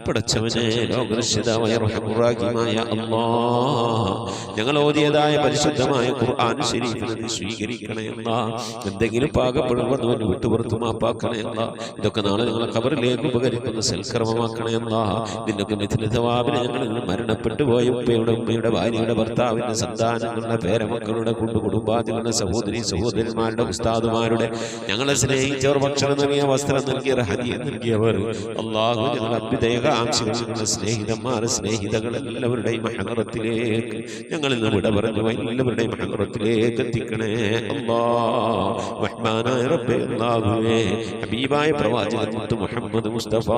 പടച്ചവനെ ലോകരക്ഷിതാവായ റഹ്മാനായ അല്ലാഹ്, ഞങ്ങൾ ഓതിയതായ പരിശുദ്ധമായ ഖുർആൻ ശരീഫിനെ നീ സ്വീകരിക്കണേ അല്ലാഹ്. എന്തെങ്കിലും പാകപ്പെടുവന്നവന് വിട്ടുപുറത്തു മാപ്പാക്കണേ അല്ലാഹ്. ഇതൊക്കെ നാളെ ഞങ്ങളെ ഖബറിലേക്ക് ഉപകരിക്കുന്ന സൽക്കർമ്മമാക്കണേ അല്ലാഹ്.
നിനക്ക് മിഥില തവാബിന് ഞങ്ങളിൽ മരണപ്പെട്ടു പോയ ഉപ്പയുടെ ഉമ്മയുടെ ഭാര്യയുടെ ഭർത്താവിന്റെ സന്താനങ്ങളുടെ പേരമക്കളുടെ കുടുംബാദികളുടെ സഹോദരി സഹോദരന്മാരുടെ ഉസ്താദുമാരുടെ ഞങ്ങളെ സ്നേഹിച്ചവർ ഭക്ഷണം നൽകിയ വസ്ത്രം നൽകിയവർ ഹദിയ നൽകിയവർ അല്ലാഹു ഞങ്ങളുടെ അഭ്യുദയകാംക്ഷികൾ ഞങ്ങളുടെ സ്നേഹിതന്മാർ സ്നേഹിതകൾ എല്ലാവരുടെയും ഹദറത്തിലേക്ക് ഞങ്ങളിൽ നിന്ന് വിട പറഞ്ഞു എല്ലാവരുടെയും ഹദറത്തിലേക്ക് എത്തിക്കണേ അല്ലാഹ് റഹ്മാനായ റബ്ബേ അല്ലാഹുവേ ഹബീബായ പ്രവാചകൻ മുത്ത് മുഹമ്മദ് മുസ്തഫ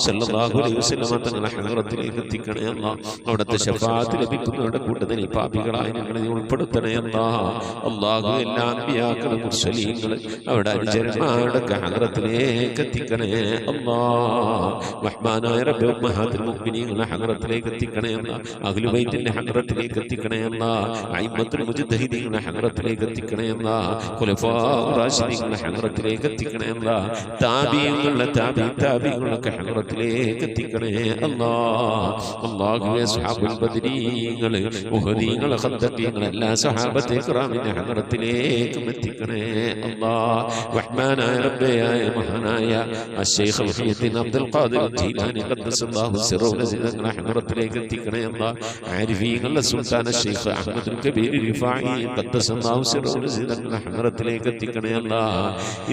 സല്ലല്ലാഹു അലൈഹി വസല്ലം തങ്ങളുടെ ഹദറത്തിലേക്ക് എത്തിക്കണേ അല്ലാഹ് അവിടുത്തെ ശഫാഅത്ത് ലഭിക്കുന്നവരുടെ കൂട്ടത്തിൽ പാപികളായ ഞങ്ങളെ ഉൾപ്പെടുത്തണേ അല്ലാഹു എല്ലാ അൻബിയാക്കളും മുർസലീങ്ങളും അവിടെ അനുചരന്മാരുടെ ഹദറത്തിലേക്ക് എത്തിക്കണേ അല്ലാഹ് റഹ്മാനായ റബ്ബേ ഉമ്മഹാത്തുൽ മുഅ്മിനീങ്ങളുടെ ഹദറത്തിലേക്ക് എത്തിക്കണേ അല്ലാഹ് അഹ്ലു ബൈത്തിന്റെ ഹദറത്തിലേക്ക് എത്തിക്കണേ അല്ലാഹ് അയിമ്മത്തുൽ മുജ്തഹിദീങ്ങളുടെ ഹദറത്തിലേക്ക് എത്തിക്കണേ അല്ലാഹ് ഖുലഫാഉർ റാഷിദീങ്ങളുടെ ഹദറത്തിലേക്ക് എത്തിക്കണേ അല്ലാഹ് താബീങ്ങളുടെ താബീങ്ങളുടെ ഹദറത്തിലേക്ക് എത്തിക്കണേ അല്ലാഹ് അല്ലാഹുവേ സ്വഹാബുൽ ബദരീങ്ങൾ ഉഹദീങ്ങൾ ഖദ്ദഖീങ്ങൾ എല്ലാ സ്വഹാബത്തെ കിറാമിന്റെ ഹദറത്തിലേക്ക് എത്തിക്കണേ അല്ലാഹ് റഹ്മാനായ റബ്ബേ മഹാനായ അശ്ശൈഖ് മുഹയ്യിദ്ദീൻ അബ്ദുൽ ഖാദിർ ജീലാനി ഖദ്ദസല്ലാഹു സിറഹു തങ്ങളുടെ ഹദറത്തിലേക്ക് എത്തിക്കണേ അല്ലാഹ് ആരിഫീങ്ങളുടെ സുൽത്താൻ അശ്ശൈഖ് അഹ്മദുൽ കബീർ റിഫായി ഖദ്ദസല്ലാഹു സിറഹു തങ്ങളുടെ ഹദറത്തിലേക്ക് എത്തിക്കണേ അല്ലാഹ്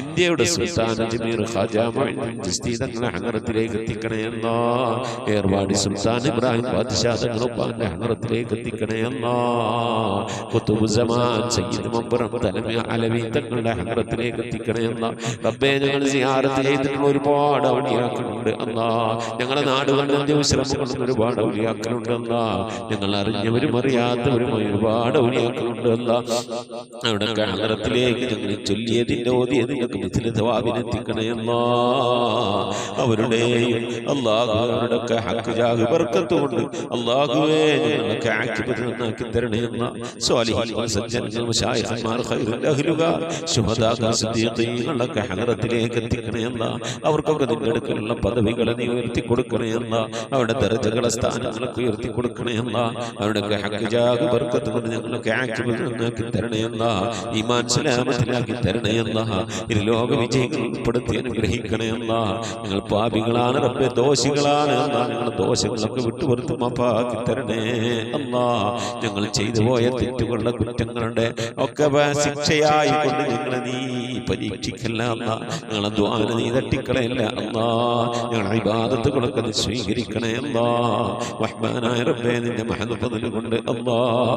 ഇന്ത്യയുടെ സുൽത്താൻ അജ്മീർ ഖാജ മുഈനുദ്ദീൻ ചിശ്തി തങ്ങളുടെ ഹദറത്തിലേക്ക് എത്തിക്കണേ അല്ലാഹ് ഏർവാടി സുൽത്താൻ ഇബ്രാഹിം ബാദ്ശാ തങ്ങളുടെ ഹദറത്തിലേക്ക് എത്തിക്കണേ അല്ലാഹ് ഖുതുബ് സമാൻ സയ്യിദ് മബ്റം തലമി അലവി തങ്ങളുടെ ഹദറത്തിലേക്ക് എത്തിക്കണേ അല്ലാഹ് റബ്ബേ ഞങ്ങൾ സിയാറത്ത് ചെയ്തിട്ടുള്ള ഒരുപാട് ഔലിയാക്കളുണ്ട് അല്ലാഹ് ഞങ്ങളുടെ നാടുകളിൽ വിശ്രമം കൊള്ളുന്ന ഒരുപാട് ഔലിയാക്കളുണ്ട് അല്ലാഹ് ഞങ്ങൾ അറിഞ്ഞവരും അറിയാത്തവരുമായി ഒരുപാട് ഔലിയാക്കളുണ്ട് അല്ലാഹ് അവിടെ ഹദറത്തിലേക്ക് ഞങ്ങൾ ചൊല്ലിയതിന്റെ ഓതിയതിനൊക്കെ മിഥില തവാബിന് എത്തിക്കണേ അല്ലാഹ് അവരുടെയും അല്ലാഹു അവരുടെയൊക്കെ ഹഖ് ജാഹ് ബർക്കത്ത് കൊണ്ട് അല്ലാഹുവേ ഞങ്ങളൊക്കെ ആക്കിബത്ത് നന്നാക്കി തരണേ അല്ലാഹ് സ്വാലിഹീൻ സജ്ജനങ്ങൾ മുശായിഖന്മാർ ഖൈറുൽ അഹ്ലുകാർ ശുഹദാ സിദ്ദീഖീങ്ങളൊക്കെ ഹദറത്തിലേക്ക് എത്തിക്കണേ അല്ലാഹ് അവർക്കൊക്കെ നിന്റെ അടുക്കലുള്ള പദവികളെ നീ ഉയർത്തി കൊടുക്കണേ അല്ലാഹ് അവരുടെ ദർജകളെ സ്ഥാനങ്ങളൊക്കെ ഉയർത്തി കൊടുക്കണേ അല്ലാഹ് അവരുടെയൊക്കെ ഹഖ് ജാഹ് ബർക്കത്ത് കൊണ്ട് ഞങ്ങളൊക്കെ ആക്കിബത്ത് നന്നാക്കി തരണേ അല്ലാഹ് ഈമാൻ സലാമത്തിലാക്കി തരണേ അല്ലാഹ് ഇരുലോക വിജയികൾ ഉൾപ്പെടുത്തി അനുഗ്രഹിക്കണേ അല്ലാഹ് ഞങ്ങൾ പാപികളാണ് റബ്ബേ ദോഷികളാണ് അല്ലാഹ് ഞങ്ങളുടെ ദോഷങ്ങളൊക്കെ വിട്ടുപുറത്ത് മാപ്പാക്കി തരണേ അല്ലാഹ് ഞങ്ങൾ ചെയ്തു പോയ തെറ്റുകളുടെ കുറ്റങ്ങളുടെ ഒക്കെ ശിക്ഷയായി കൊണ്ട് ഞങ്ങളെ നീ പരീക്ഷിക്കല്ല അല്ലാഹ് ഞങ്ങളെ ദുആന നീ തട്ടിക്കളയല്ല അല്ലാഹ് ഞങ്ങളുടെ ഇബാദത്തുകളൊക്കെ നീ സ്വീകരിക്കണേ അല്ലാഹ് റഹ്മാനായ റബ്ബേ നിന്റെ മഹദ് ഫദ്ൽ കൊണ്ട് അല്ലാഹ്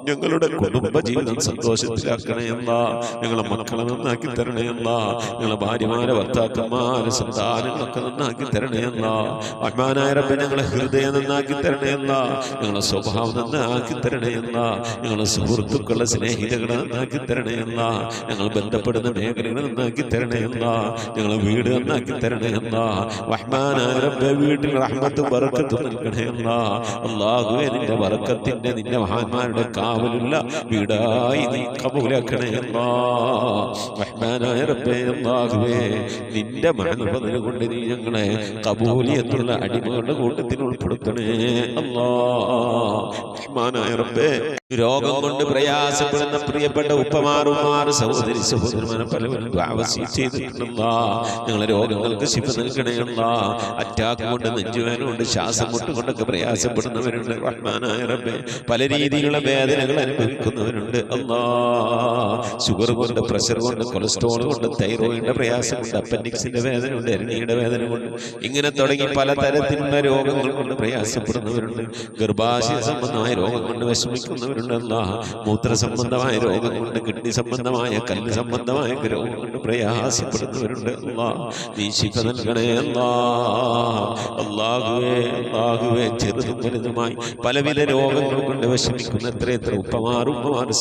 ഞങ്ങളുടെ കുടുംബ ജീവിതം സന്തോഷത്തിലാക്കണേ അല്ലാഹ് ഞങ്ങളെ മക്കളെ നന്നാക്കി തരണേ അല്ലാഹ് ഞങ്ങളെ ഭാര്യമാരെ ഭർത്താക്കന്മാരെ സന്താനങ്ങളൊക്കെ നന്നാക്കി തരണേ അല്ലാഹ് റഹ്മാനായ റബ്ബേ ഞങ്ങളെ ഹൃദയം നന്നാക്കി തരണേ അല്ലാഹ് ഞങ്ങളെ സ്വഭാവം നന്നാക്കി തരണേ അല്ലാഹ് ഞങ്ങളെ സുഹൃത്തുക്കളെ സ്നേഹിതകളെ നന്നാക്കി തരണേ അല്ലാഹ് ഞങ്ങൾ ബന്ധപ്പെടുന്ന മേഖലകൾ നന്നാക്കി തരണേ അല്ലാഹ് ഞങ്ങളെ വീട് നന്നാക്കി തരണേ അല്ലാഹ് റഹ്മാനായ റബ്ബേ വീട്ടിൽ റഹ്മത്തും ബറക്കത്തും നൽകണേ അല്ലാഹ് അല്ലാഹുവേ നിന്റെ ബറക്കത്തിന്റെ നിന്റെ മഹാന്മാരുടെ കാവലുള്ള വീടായി നീ കബൂലാക്കണേ അല്ലാഹ് റഹ്മാനായ റബ്ബേ അല്ലാഹുവേ നിന്റെ മഹദ് കൊണ്ട് നീ ഞങ്ങളെ കബൂലിയത്തുള്ള അടിമകളുടെ കൂട്ടത്തിൽ ഉൾപ്പെടുത്തണേ അല്ലാഹ് റഹ്മാനായ റബ്ബേ രോഗം കൊണ്ട് പ്രയാസപ്പെടുന്ന പ്രിയപ്പെട്ട ഉപ്പമാറുമാർ സഹോദരി സഹോദരന്മാരെ പലവരും ചെയ്തിട്ടുണ്ടല്ലാ ഞങ്ങളെ രോഗങ്ങൾക്ക് ശിഫ നൽകണേ അല്ലാഹ് അറ്റാക്ക് കൊണ്ട് നെഞ്ചുവേദന കൊണ്ട് ശ്വാസം മുട്ടുകൊണ്ടൊക്കെ പ്രയാസപ്പെടുന്നവരുണ്ട് റഹ്മാനായ റബ്ബേ പല രീതിയിലുള്ള വേദനകൾ അനുഭവിക്കുന്നവരുണ്ട് അല്ലാഹ് ഷുഗർ കൊണ്ട് പ്രഷർ കൊണ്ട് കൊളസ്ട്രോൾ കൊണ്ട് തൈറോയിഡിന്റെ പ്രയാസം കൊണ്ട് അപ്പൻഡിക്സിന്റെ വേദന കൊണ്ട് എരണിയുടെ വേദന കൊണ്ട് ഇങ്ങനെ തുടങ്ങി പലതരത്തിലുള്ള രോഗങ്ങൾ കൊണ്ട് പ്രയാസപ്പെടുന്നവരുണ്ട് ഗർഭാശയ സംബന്ധമായ രോഗം കൊണ്ട് വിഷമിക്കുന്നവരുണ്ട് അല്ലാഹ് മൂത്ര സംബന്ധമായ രോഗം കൊണ്ട് കിഡ്നി സംബന്ധമായ കല്ല് സംബന്ധമായ രോഗം കൊണ്ട് പ്രയാസപ്പെടുന്നവരുണ്ട് അല്ലാഹ് നീ ശിഫ നൽകണേ അല്ലാഹ് അല്ലാഹുവേ ചെറുതും വലുതുമായി പലവിധ രോഗങ്ങൾ കൊണ്ട് വിഷമിക്കുന്ന എത്ര ഉപ്പമാർ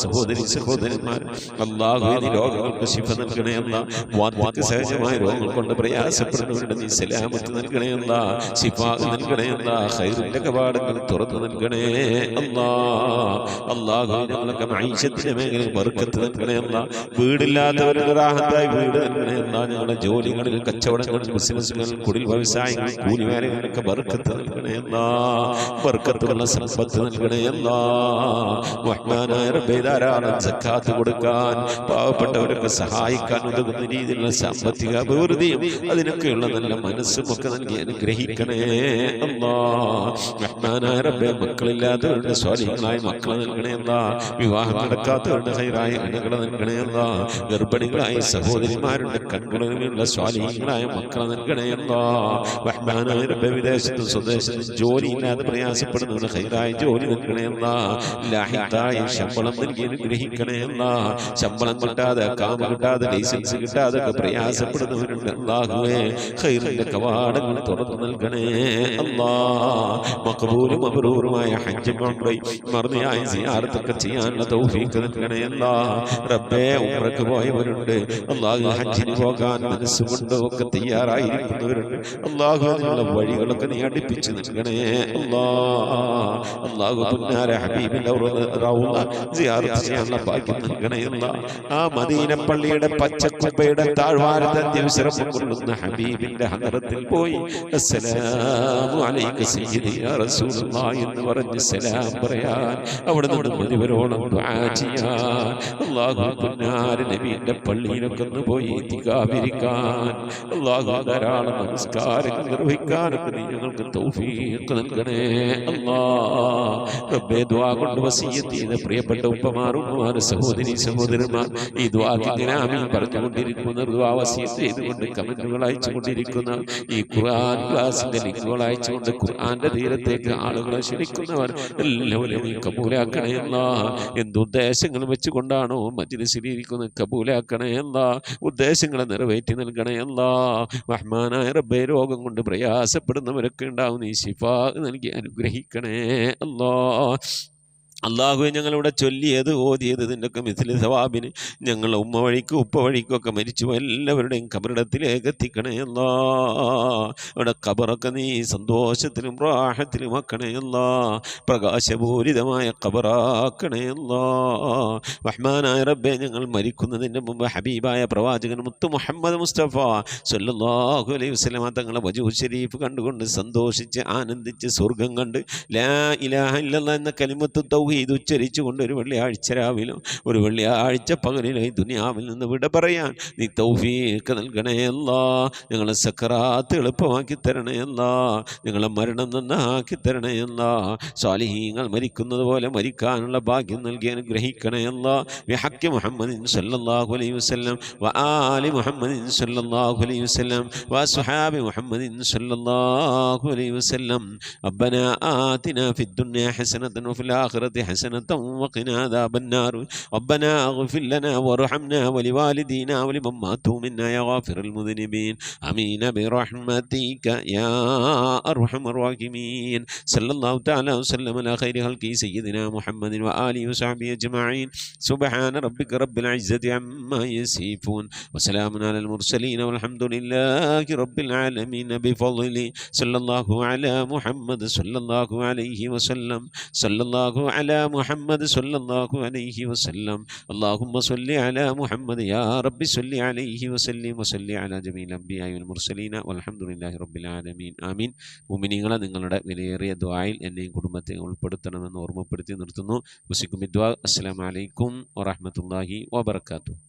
സഹോദരി സഹോദരന്മാർ അല്ലാഹുവേ നീ രോഗങ്ങൾക്ക് ശിഫ നൽകണേ അല്ലാഹ് വാർദ്ധക്യ സഹജമായ രോഗങ്ങൾ കൊണ്ട് പ്രയാസപ്പെടുന്നവരുടെ നീ സലാമത്ത് നൽകണേ അല്ലാഹ് ശിഫാ നൽകണേ അല്ലാഹ് ഖൈറിന്റെ കവാടങ്ങൾ തുറന്നു നൽകണേ അല്ലാഹ് അല്ലാഹുവേ ഞങ്ങൾക്ക് മഈശത്തിന്റെ മേഖലയിൽ ബർക്കത്ത് നൽകണേ അല്ലാഹ് വീടില്ലാത്തവർക്ക് റാഹത്തായി വീട് നൽകണേ അല്ലാഹ് ഞങ്ങളുടെ ജോലികളിൽ കച്ചവടങ്ങളിൽ ബിസിനസ്സുകളിൽ കുടിൽ വ്യവസായങ്ങളിൽ കൂലിവേലകളിലൊക്കെ ബർക്കത്ത് നൽകണേ അല്ലാഹ് ബർക്കത്തുള്ള സമ്പത്ത് നൽകണേ അല്ലാഹ് റഹ്മാനായ റബ്ബേ ധാരാളം സക്കാത്ത് കൊടുക്കാൻ, പാവപ്പെട്ടവരൊക്കെ സഹായിക്കാൻ ഉതകുന്ന രീതിയിലുള്ള സാമ്പത്തിക അഭിവൃദ്ധിയും അതിനൊക്കെയുള്ള നല്ല മനസ്സും ഒക്കെ നൽകി അനുഗ്രഹിക്കണേ അല്ലാഹ്. റഹ്മാനായ റബ്ബേ മക്കളില്ലാത്തവരുടെ സ്വാലിഹീങ്ങളായ മക്കളെ നൽകണേ അല്ലാഹ്. വിവാഹം നടക്കാത്തവരുടെ ഹൈറായ ഇണകളെ നൽകണേ അല്ലാഹ്. ഗർഭിണികളായ സഹോദരിമാരുടെ കൺകുളവിലുള്ള സ്വാലിഹീങ്ങളായ മക്കളെ നൽകണേ അല്ലാഹ്. റഹ്മാനായ റബ്ബേ വിദേശത്തും സ്വദേശത്തും ജോലിയില്ലാതെ പ്രയാസപ്പെടുന്നവരുടെ ഹൈറായ ജോലി നൽകണേ അല്ലാഹ്. ലാഹിത്തായ ശമ്പളം നൽകി അനുഗ്രഹിക്കണേ അല്ലാഹ്. ശമ്പളം കിട്ടാതെ, കാമ കിട്ടാതെ, ലൈസൻസ് കിട്ടാതെ ഒക്കെ പ്രയാസപ്പെടുന്നവരുണ്ട് അല്ലാഹുവേ. ഖൈറിന്റെ കവാടങ്ങൾ തുറന്നു നൽകണേ അല്ലാഹ്. മഖബൂലും മബ്റൂറുമായ ഹജ്ജും ഉംറയും മർദിയായ സിയാറത്തൊക്കെ ചെയ്യാനുള്ള തൗഫീഖ് നൽകണേ അല്ലാഹ്. റബ്ബേ ഉംറക്ക് പോയവരുണ്ട് അല്ലാഹു, ഹജ്ജിന് പോകാൻ മനസ്സുകൊണ്ട് ഒക്കെ തയ്യാറായിരിക്കുന്നവരുണ്ട് അല്ലാഹു. അതിനുള്ള വഴികളൊക്കെ നീ അടുപ്പിച്ച് നൽകണേ അല്ലാഹ്. അല്ലാഹു പുന്നാര ഹബീബിന്റെ റൗള സിയാറത്ത് ചെയ്യാനുള്ള ഭാഗ്യം നൽകണേ അല്ലാഹ്. ആ മദീന പള്ളിയുടെ പച്ചക്കുബയുടെ താഴ്വാരത്തെ ദിവസം കൊള്ളുന്ന ഹബീബിന്റെ ഹദറത്തിൽ പോയി അസ്സലാമു അലൈക സയ്യിദി യാ റസൂലുള്ളാഹി എന്ന് പറഞ്ഞ് സലാം പറയാൻ, അവിടെ നിന്ന് മുഴുവനോളം ദുആ ചെയ്യാൻ, അല്ലാഹു പുന്നാര നബിയുടെ പള്ളിയിലൊക്കെ ഒന്ന് പോയി ഇത്തികാഫിരിക്കാൻ, അല്ലാഹു ധാരാളം നമസ്കാരങ്ങൾ നിർവഹിക്കാനൊക്കെ നീ ഞങ്ങൾക്ക് തൗഫീഖ് നൽകണേ അല്ലാഹ്. റബ്ബേ ദുആ കൊണ്ട് വസിയ്യത്ത് ചെയ്ത പ്രിയപ്പെട്ട ഉപ്പമാർ, ഉമ്മമാർ, സഹോദരി സഹോദരന്മാർ, ഈ ദുആക്ക് ഇങ്ങനെ ആമീൻ പറഞ്ഞുകൊണ്ടിരിക്കുന്ന, ദുആ വസിയ്യത്ത് ചെയ്തുകൊണ്ട് കമന്റുകൾ അയച്ചുകൊണ്ടിരിക്കുന്ന, ഈ ഖുർആൻ ക്ലാസിന്റെ ലിങ്കുകൾ അയച്ചുകൊണ്ട് ഖുർആന്റെ തീരത്തേക്ക് ആളുകളെ ക്ഷണിക്കുന്നവർ എല്ലാവരും നീ കബൂലാക്കണേ അല്ലാഹ്. എന്തുദ്ദേശങ്ങൾ വെച്ചുകൊണ്ടാണോ മജ്ലിസിലിരിക്കുന്നത് കബൂലാക്കണേ അല്ലാഹ്. ഉദ്ദേശങ്ങളെ നിറവേറ്റി നൽകണേ അല്ലാഹ്. റഹ്മാനായ റബ്ബേ രോഗം കൊണ്ട് പ്രയാസപ്പെടുന്നവരൊക്കെ ഉണ്ടാവും, നീ ശിഫാ നൽകി അനുഗ്രഹിക്കണേ അല്ലാഹ്. അള്ളാഹുവെ ഞങ്ങളിവിടെ ചൊല്ലിയത് ഓതിയത് ഇതിൻ്റെയൊക്കെ മിഥിലി സവാബിന് ഞങ്ങളെ ഉമ്മ വഴിക്കും ഉപ്പ വഴിക്കും ഒക്കെ മരിച്ചു എല്ലാവരുടെയും കബറിടത്തിലേക്ക് എത്തിക്കണേ അല്ലാഹ്. അവിടെ കബറൊക്കെ നീ സന്തോഷത്തിലും റാഹത്തിലും ആക്കണേ അല്ലാഹ്. പ്രകാശപൂരിതമായ കബറാക്കണേ അല്ലാഹ്. റഹ്മാനായ റബ്ബേ ഞങ്ങൾ മരിക്കുന്നതിൻ്റെ മുമ്പ് ഹബീബായ പ്രവാചകൻ മുത്തു മുഹമ്മദ് മുസ്തഫ സ്വല്ലല്ലാഹു അലൈഹി വസല്ലമ തങ്ങളെ വജൂഹ് ശരീഫ് കണ്ടുകൊണ്ട് സന്തോഷിച്ച് ആനന്ദിച്ച് സ്വർഗം കണ്ട് ലാ ഇലാഹ ഇല്ലല്ലാഹ് എന്ന കലിമത്ത് തൗഹീദ് ഇത് ഉച്ചരിച്ചുകൊണ്ട് ഒരു വെള്ളിയാഴ്ച രാവിലും ഒരു വെള്ളിയാഴ്ച പകലിലായി ദുനിയാവിൽ നിന്ന് വിട പറയാൻ നീ തൗഫീഖ് നൽകണേ അല്ലാഹ്. ഞങ്ങളെ സക്കറാത്ത് എളുപ്പമാക്കി തരണേ അല്ലാഹ്. ഞങ്ങളെ മരണം നന്നാക്കി തരണേ അല്ലാഹ്. സ്വാലിഹീങ്ങൾ മരിക്കുന്നത് പോലെ മരിക്കാനുള്ള ഭാഗ്യം നൽകി അനുഗ്രഹിക്കണേ അല്ലാഹ്. ബിഹഖി മുഹമ്മദിൻ സല്ലല്ലാഹു അലൈഹി വസല്ലം വആലി മുഹമ്മദിൻ സല്ലല്ലാഹു അലൈഹി വസല്ലം വഅസ്ഹാബി മുഹമ്മദിൻ സല്ലല്ലാഹു അലൈഹി വസല്ലം. റബ്ബനാ ആതിനാ ഫിദ്ദുനിയ ഹസനതൻ വഫിൽ ആഖിറതി حسنة وقنا عذاب النار ربنا اغفر لنا وارحمنا ولوالدينا ولمن ماتوا منا يا غافر المذنبين آمين برحمتك يا أرحم الراحمين صلى الله تعالى وسلم على خير خلقه سيدنا محمد وآله وصحبه أجمعين سبحان ربك رب العزة عما يصفون وسلام على المرسلين والحمد لله رب العالمين بفضله صلى الله على محمد صلى الله عليه وسلم صلى الله على محمد صلى الله عليه وسلم اللهم صل على محمد يا رب صل عليه وسلم وصل على جميع الأنبياء والمرسلين والحمد لله رب العالمين آمين. മുഅ്മിനീങ്ങളെ നിങ്ങളുടെ വിലയേറിയ ദുആയിൽ എന്നെയും കുടുംബത്തെ ഉൾപ്പെടുത്തണമെന്ന് ഓർമ്മപ്പെടുത്തി നിർത്തുന്നു. വസിക്കും ദുആ. അസ്സലാമു അലൈക്കും വറഹ്മത്തുള്ളാഹി വബറകാതുഹു.